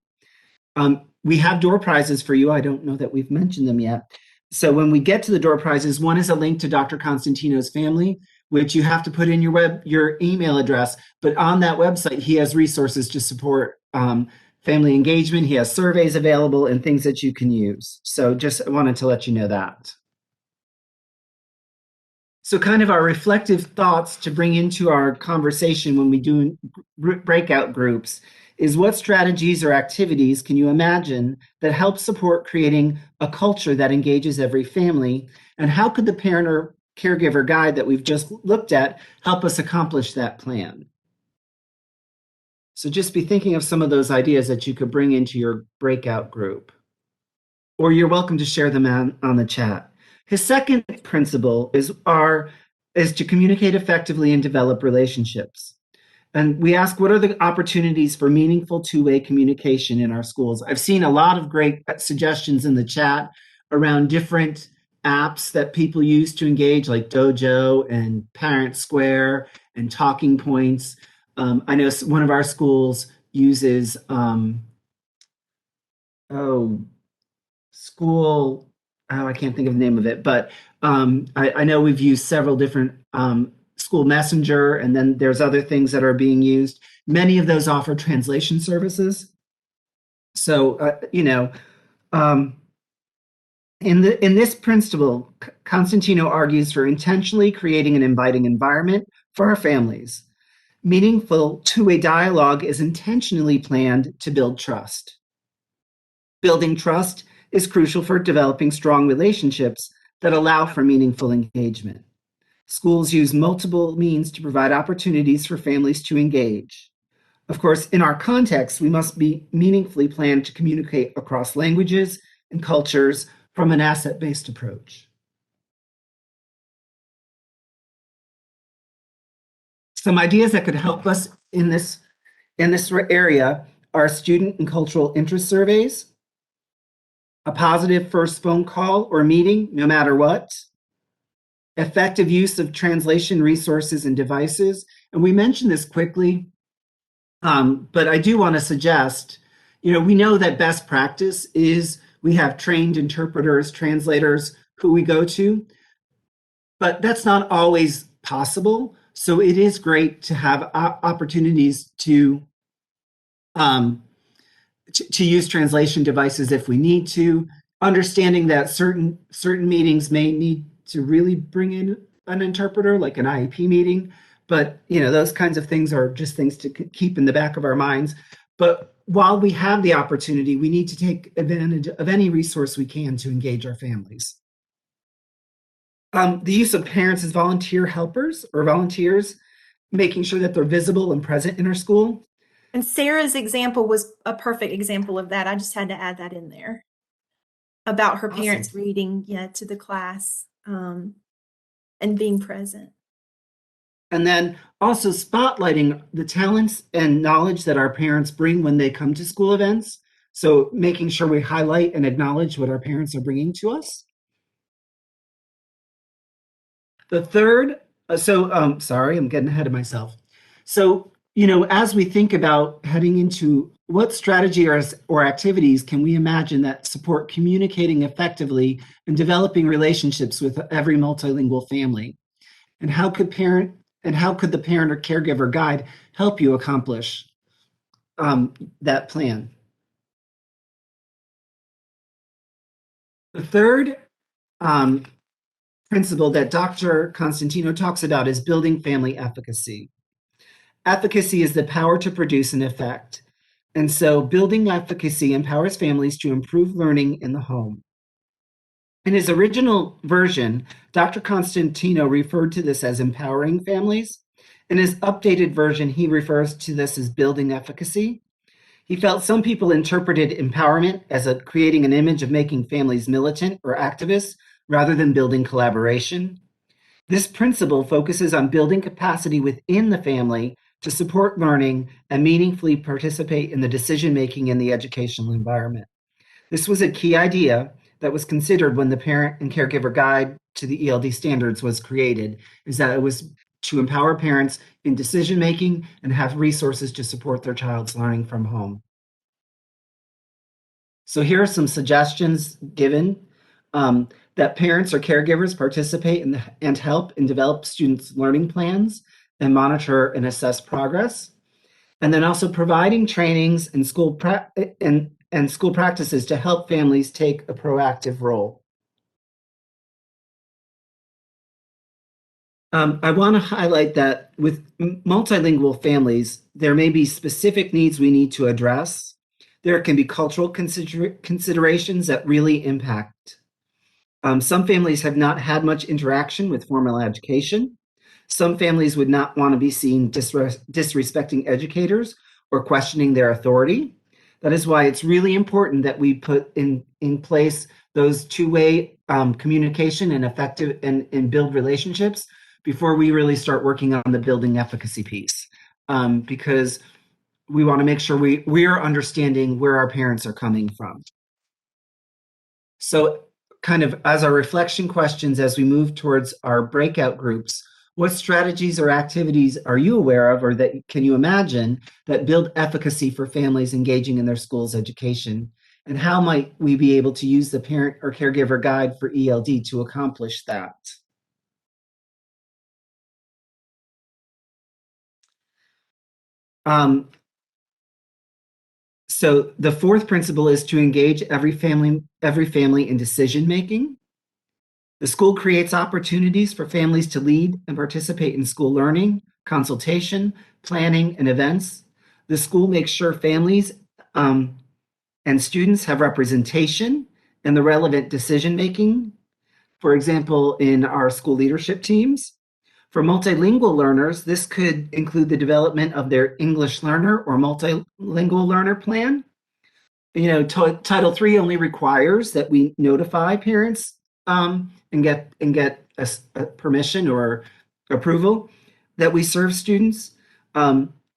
We have door prizes for you. I don't know that we've mentioned them yet. So when we get to the door prizes, one is a link to Dr. Constantino's family, which you have to put in your email address. But on that website, he has resources to support family engagement. He has surveys available and things that you can use. So just wanted to let you know that. So kind of our reflective thoughts to bring into our conversation when we do breakout groups is what strategies or activities can you imagine that help support creating a culture that engages every family? And how could the parent or caregiver guide that we've just looked at help us accomplish that plan? So just be thinking of some of those ideas that you could bring into your breakout group. Or you're welcome to share them on the chat. His second principle is to communicate effectively and develop relationships. And we ask, what are the opportunities for meaningful two-way communication in our schools? I've seen a lot of great suggestions in the chat around different apps that people use to engage, like Dojo and Parent Square and Talking Points. I know one of our schools uses school, I can't think of the name of it, but I know we've used several different school messenger, and then there's other things that are being used. Many of those offer translation services. So, in this principle, Constantino argues for intentionally creating an inviting environment for our families. Meaningful two-way dialogue is intentionally planned to build trust. Building trust is crucial for developing strong relationships that allow for meaningful engagement. Schools use multiple means to provide opportunities for families to engage. Of course, in our context, we must be meaningfully planned to communicate across languages and cultures from an asset-based approach. Some ideas that could help us in this area are student and cultural interest surveys, a positive first phone call or meeting, no matter what, effective use of translation resources and devices. And we mentioned this quickly, but I do want to suggest, we know that best practice is we have trained interpreters, translators who we go to, but that's not always possible. So it is great to have opportunities to use translation devices if we need to, understanding that certain meetings may need to really bring in an interpreter, like an IEP meeting, but those kinds of things are just things to keep in the back of our minds. But while we have the opportunity, we need to take advantage of any resource we can to engage our families. The use of parents as volunteer helpers or volunteers, making sure that they're visible and present in our school. And Sarah's example was a perfect example of that. I just had to add that in there about her parents reading to the class and being present. And then also spotlighting the talents and knowledge that our parents bring when they come to school events. So making sure we highlight and acknowledge what our parents are bringing to us. The third, sorry, I'm getting ahead of myself. So, as we think about heading into what strategy or activities can we imagine that support communicating effectively and developing relationships with every multilingual family? And how could the parent or caregiver guide help you accomplish that plan? The third principle that Dr. Constantino talks about is building family efficacy. Efficacy is the power to produce an effect. And so building efficacy empowers families to improve learning in the home. In his original version, Dr. Constantino referred to this as empowering families. In his updated version, he refers to this as building efficacy. He felt some people interpreted empowerment as creating an image of making families militant or activists rather than building collaboration. This principle focuses on building capacity within the family to support learning and meaningfully participate in the decision-making in the educational environment. This was a key idea that was considered when the Parent and Caregiver Guide to the ELD standards was created, is that it was to empower parents in decision-making and have resources to support their child's learning from home. So here are some suggestions given that parents or caregivers participate and help and develop students' learning plans and monitor and assess progress. And then also providing trainings and school practices to help families take a proactive role. I want to highlight that with multilingual families, there may be specific needs we need to address. There can be cultural considerations that really impact. Some families have not had much interaction with formal education. Some families would not want to be seen disrespecting educators or questioning their authority. That is why it's really important that we put in place those two-way communication and effective and build relationships before we really start working on the building efficacy piece, because we want to make sure we are understanding where our parents are coming from. So kind of as our reflection questions as we move towards our breakout groups, what strategies or activities are you aware of or that can you imagine that build efficacy for families engaging in their school's education? And how might we be able to use the Parent or Caregiver Guide for ELD to accomplish that? So the fourth principle is to engage every family in decision making. The school creates opportunities for families to lead and participate in school learning, consultation, planning, and events. The school makes sure families and students have representation in the relevant decision making. For example, in our school leadership teams. For multilingual learners, this could include the development of their English learner or multilingual learner plan. You know, Title III only requires that we notify parents and get a permission or approval that we serve students.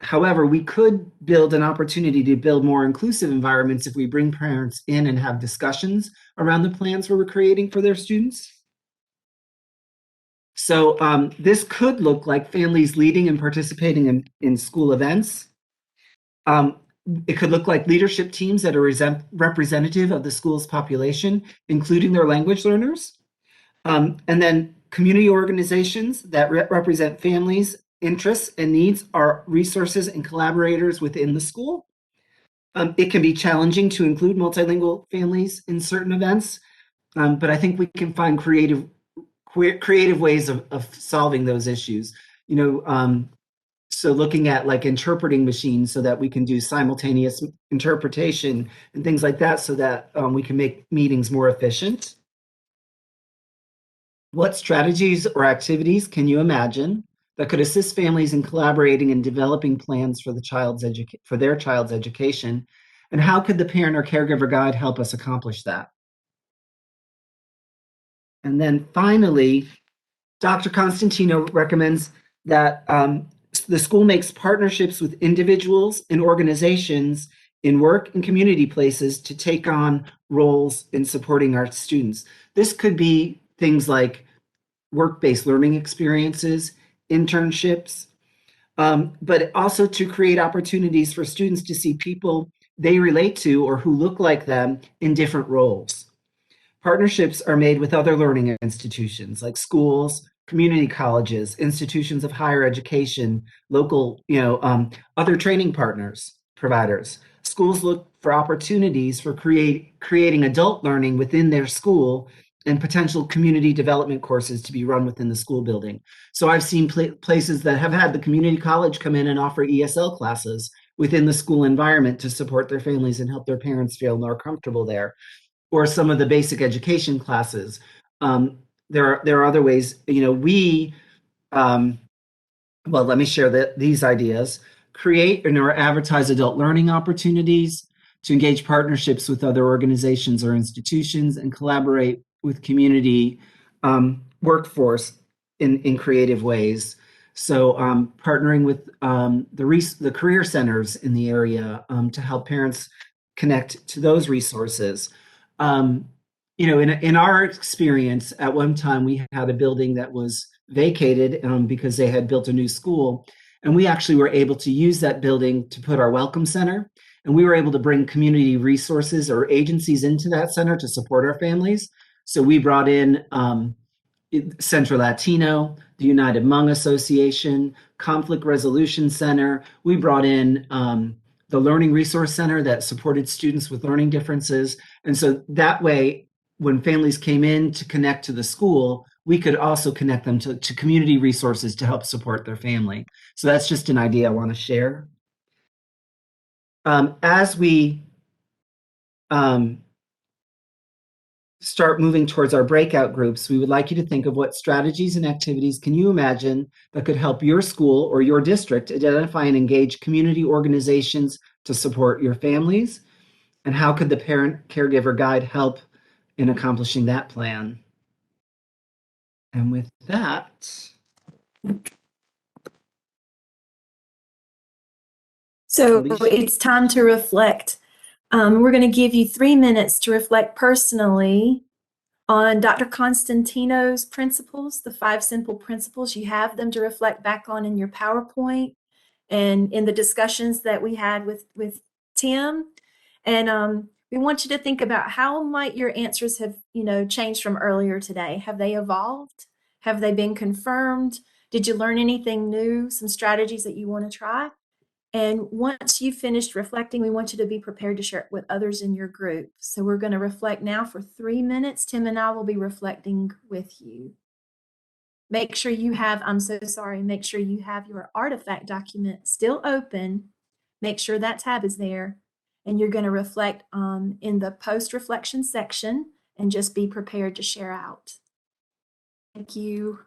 However, we could build an opportunity to build more inclusive environments if we bring parents in and have discussions around the plans we're creating for their students. So this could look like families leading and participating in school events. It could look like leadership teams that are representative of the school's population, including their language learners. And then community organizations that represent families' interests and needs are resources and collaborators within the school. It can be challenging to include multilingual families in certain events, but I think we can find creative ways of solving those issues. You know, so looking at like interpreting machines so that we can do simultaneous interpretation and things like that so that we can make meetings more efficient. What strategies or activities can you imagine that could assist families in collaborating and developing plans for their child's education? And how could the Parent or Caregiver Guide help us accomplish that? And then finally, Dr. Constantino recommends that the school makes partnerships with individuals and organizations in work and community places to take on roles in supporting our students. This could be things like work-based learning experiences, internships, but also to create opportunities for students to see people they relate to or who look like them in different roles. Partnerships are made with other learning institutions like schools, community colleges, institutions of higher education, local, other training providers. Schools look for opportunities for creating adult learning within their school and potential community development courses to be run within the school building. So I've seen places that have had the community college come in and offer ESL classes within the school environment to support their families and help their parents feel more comfortable there, or some of the basic education classes. There are other ways. We well, let me share these ideas. Create or advertise adult learning opportunities, to engage partnerships with other organizations or institutions, and collaborate with community workforce in creative ways. So partnering with the career centers in the area to help parents connect to those resources. In our experience, at one time we had a building that was vacated because they had built a new school, and we actually were able to use that building to put our welcome center, and we were able to bring community resources or agencies into that center to support our families. So we brought in Central Latino, the United Hmong Association, Conflict Resolution Center. We brought in the Learning Resource Center that supported students with learning differences. And so that way, when families came in to connect to the school, we could also connect them to community resources to help support their family. So that's just an idea I want to share. As we start moving towards our breakout groups, we would like you to think of what strategies and activities can you imagine that could help your school or your district identify and engage community organizations to support your families, and how could the parent caregiver guide help in accomplishing that plan? And with that, So Alicia. it's time to reflect. We're going to give you 3 minutes to reflect personally on Dr. Constantino's principles, the 5 simple principles. You have them to reflect back on in your PowerPoint and in the discussions that we had with Tim. And we want you to think about how might your answers have, changed from earlier today. Have they evolved? Have they been confirmed? Did you learn anything new? Some strategies that you want to try? And once you've finished reflecting, we want you to be prepared to share it with others in your group. So we're going to reflect now for 3 minutes. Tim and I will be reflecting with you. Make sure you have, make sure you have your artifact document still open. Make sure that tab is there. And you're going to reflect in the post-reflection section and just be prepared to share out. Thank you.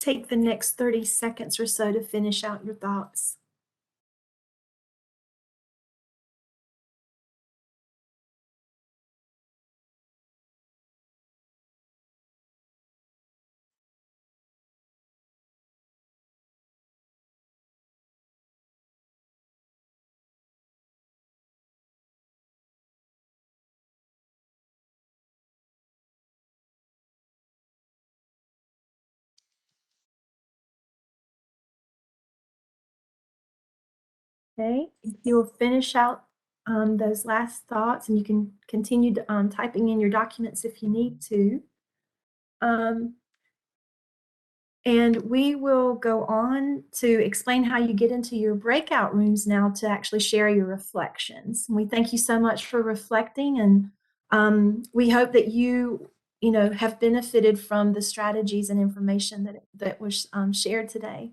take the next 30 seconds or so to finish out your thoughts. Okay, you'll finish out those last thoughts, and you can continue typing in your documents if you need to. And we will go on to explain how you get into your breakout rooms now to actually share your reflections. And we thank you so much for reflecting, and we hope that you have benefited from the strategies and information that was shared today.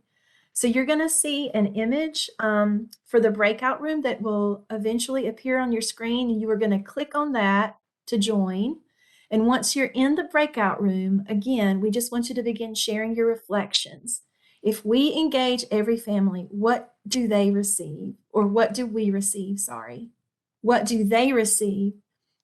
So you're going to see an image for the breakout room that will eventually appear on your screen, and you are going to click on that to join. And once you're in the breakout room, again, we just want you to begin sharing your reflections. If we engage every family, what do they receive? Or what do we receive? Sorry. What do they receive?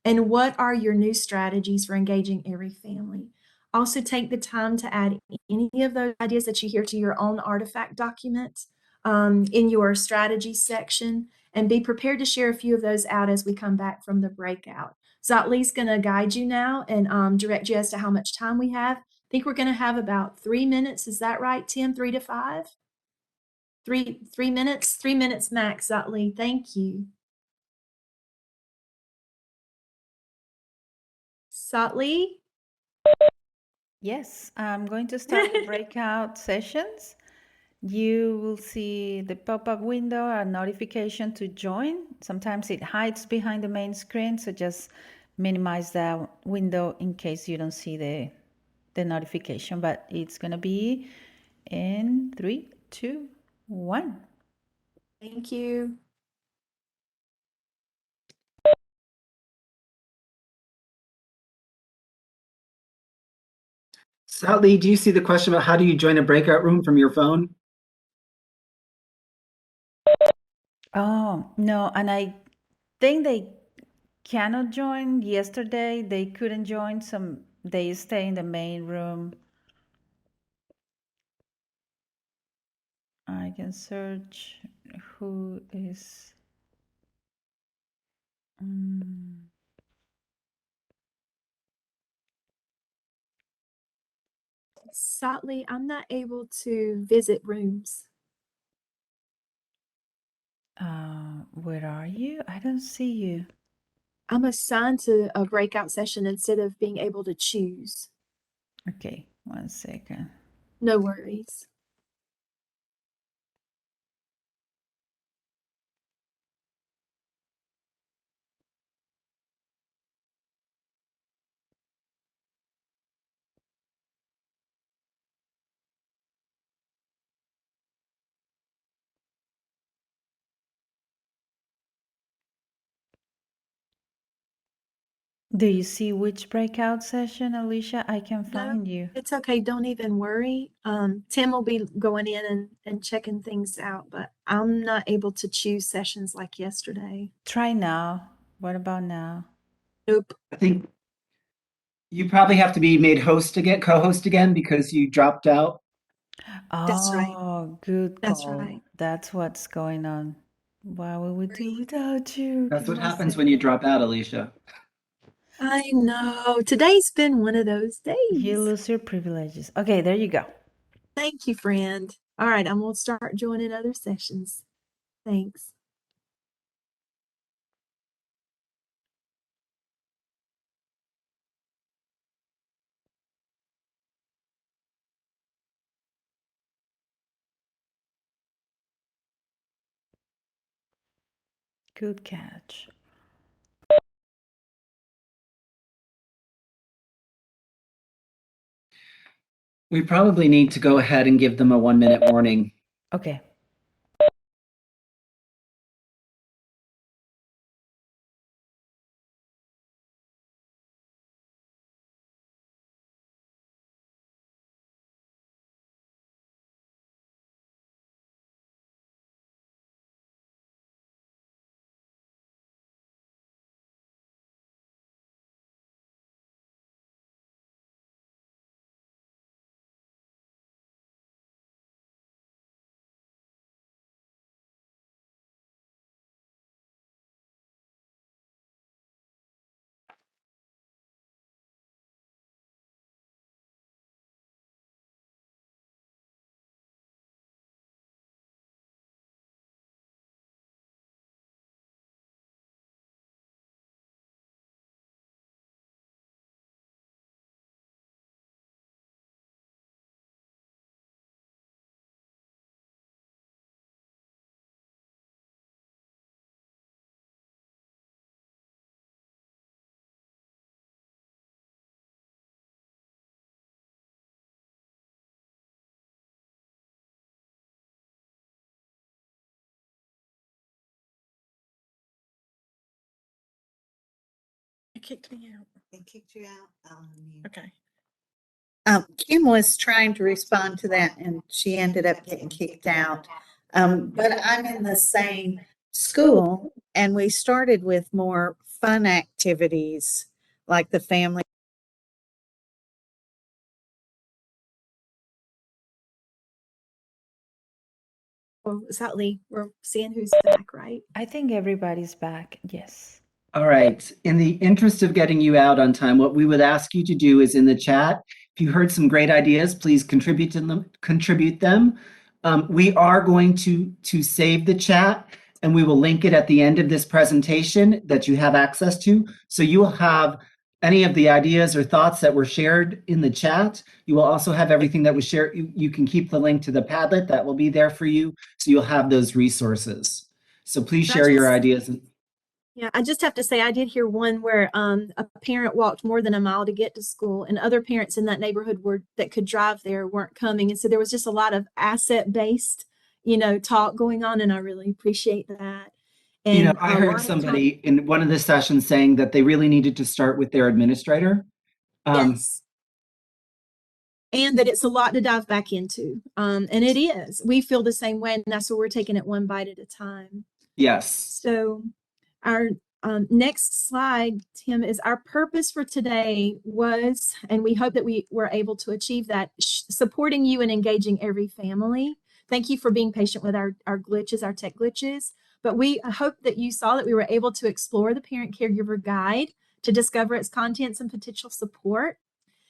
And what are your new strategies for engaging every family? Also, take the time to add any of those ideas that you hear to your own artifact document in your strategy section, and be prepared to share a few of those out as we come back from the breakout. Zotli's going to guide you now and direct you as to how much time we have. I think we're going to have about 3 minutes. Is that right, Tim? 3 to 5? 3 minutes? 3 minutes max, Zotli. Thank you. Zotli? Yes, I'm going to start the breakout sessions. You will see the pop-up window, a notification to join. Sometimes it hides behind the main screen, so just minimize that window in case you don't see the notification. But it's going to be in 3, 2, 1. Thank you. Sally, do you see the question about how do you join a breakout room from your phone? Oh, no, and I think they cannot join. Yesterday, they couldn't join. They stay in the main room. I can search who is. Sadly, I'm not able to visit rooms. Where are you? I don't see you. I'm assigned to a breakout session instead of being able to choose. Okay, 1 second. No worries. Do you see which breakout session, Alicia? I can No, find you. it's okay. Don't even worry. Tim will be going in and checking things out, but I'm not able to choose sessions like yesterday. Try now. What about now? Nope. I think you probably have to be made host again, co-host again, because you dropped out. That's right. Oh, good That's call. right. That's what's going on. What will we do without you? That's what 1 happens when you second. drop out, Alicia. I know. Today's been one of those You days. lose your privileges. Okay, there you go. Thank you, friend. All right, I'm going to start joining other sessions. Thanks. Good catch. We probably need to go ahead and give them a 1-minute warning. Okay. kicked me out. They kicked you out. Okay. Kim was trying to respond to that and she ended up getting kicked out. But I'm in the same school and we started with more fun activities like the family. Well, sadly, we're seeing who's back, right? I think everybody's back. Yes. All right. In the interest of getting you out on time, what we would ask you to do is in the chat, if you heard some great ideas, please contribute them. We are going to save the chat and we will link it at the end of this presentation that you have access to. So you will have any of the ideas or thoughts that were shared in the chat. You will also have everything that was shared. You can keep the link to the Padlet that will be there for you. So you'll have those resources. So please share your ideas. Yeah, I just have to say, I did hear one where a parent walked more than a mile to get to school, and other parents in that neighborhood that could drive there weren't coming. And so there was just a lot of asset-based, talk going on, and I really appreciate that. And I heard somebody in one of the sessions saying that they really needed to start with their administrator. Yes. And that it's a lot to dive back into. And it is. We feel the same way, and that's why we're taking it one bite at a time. Yes. So our next slide, Tim, is our purpose for today was, and we hope that we were able to achieve that, supporting you and engaging every family. Thank you for being patient with our glitches, our tech glitches. But we hope that you saw that we were able to explore the Parent Caregiver Guide to discover its contents and potential support,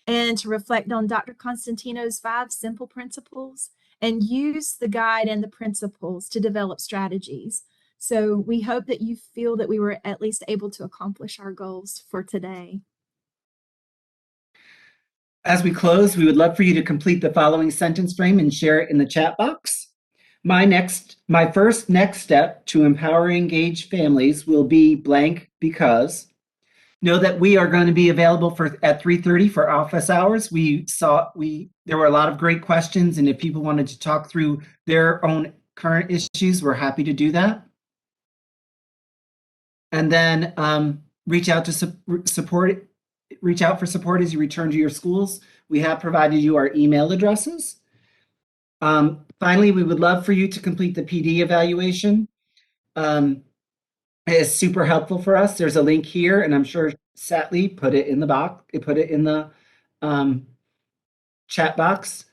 and to reflect on Dr. Constantino's 5 simple principles and use the guide and the principles to develop strategies. So we hope that you feel that we were at least able to accomplish our goals for today. As we close, we would love for you to complete the following sentence frame and share it in the chat box. My first next step to empower and engage families will be blank because. Know that we are going to be available at 3:30 for office hours. There were a lot of great questions, and if people wanted to talk through their own current issues, we're happy to do that. And then reach out for support as you return to your schools. We have provided you our email addresses. Finally, we would love for you to complete the PD evaluation. It is super helpful for us. There's a link here, and I'm sure Satley put it in the box. It put it in the chat box.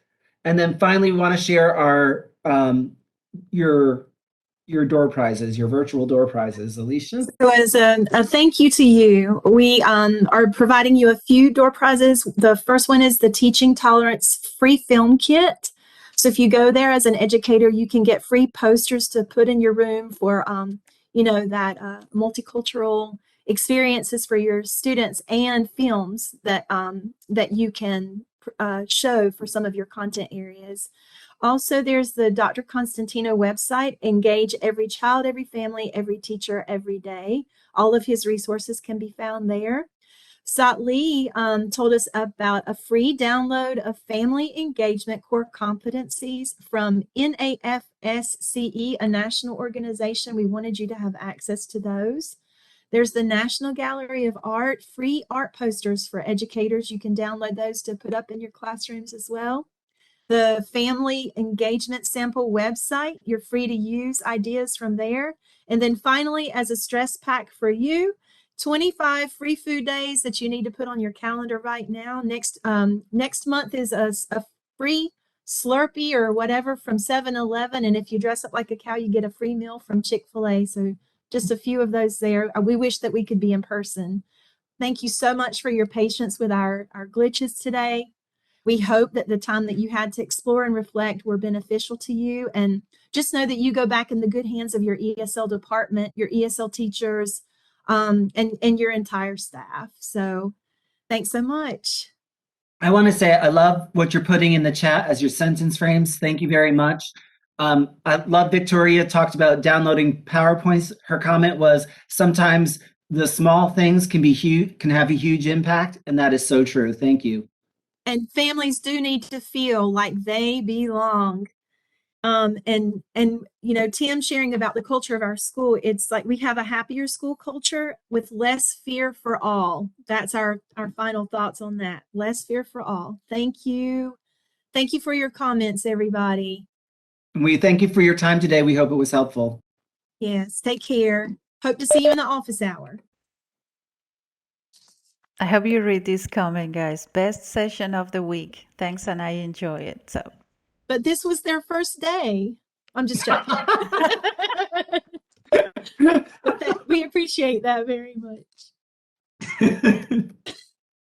And then finally, we want to share our your door prizes, your virtual door prizes, Alicia. So as a thank you to you, we are providing you a few door prizes. The first one is the Teaching Tolerance free film kit. So if you go there as an educator, you can get free posters to put in your room for that multicultural experiences for your students, and films that you can show for some of your content areas. Also, there's the Dr. Constantino website, Engage Every Child, Every Family, Every Teacher, Every Day. All of his resources can be found there. Satley told us about a free download of family engagement core competencies from NAFSCE, a national organization. We wanted you to have access to those. There's the National Gallery of Art, free art posters for educators. You can download those to put up in your classrooms as well. The Family Engagement Sample website, you're free to use ideas from there. And then finally, as a stress pack for you, 25 free food days that you need to put on your calendar right now. Next month is a free Slurpee or whatever from 7-Eleven. And if you dress up like a cow, you get a free meal from Chick-fil-A. So just a few of those there. We wish that we could be in person. Thank you so much for your patience with our glitches today. We hope that the time that you had to explore and reflect were beneficial to you. And just know that you go back in the good hands of your ESL department, your ESL teachers, and your entire staff. So thanks so much. I want to say I love what you're putting in the chat as your sentence frames. Thank you very much. I love Victoria talked about downloading PowerPoints. Her comment was sometimes the small things can have a huge impact, and that is so true. Thank you. And families do need to feel like they belong. And you know, Tim sharing about the culture of our school, it's like we have a happier school culture with less fear for all. That's our final thoughts on that. Less fear for all. Thank you. Thank you for your comments, everybody. We thank you for your time today. We hope it was helpful. Yes, take care. Hope to see you in the office hour. I hope you read this comment, guys. Best session of the week. Thanks, and I enjoy it. So, But this was their first day. I'm just joking. We appreciate that very much.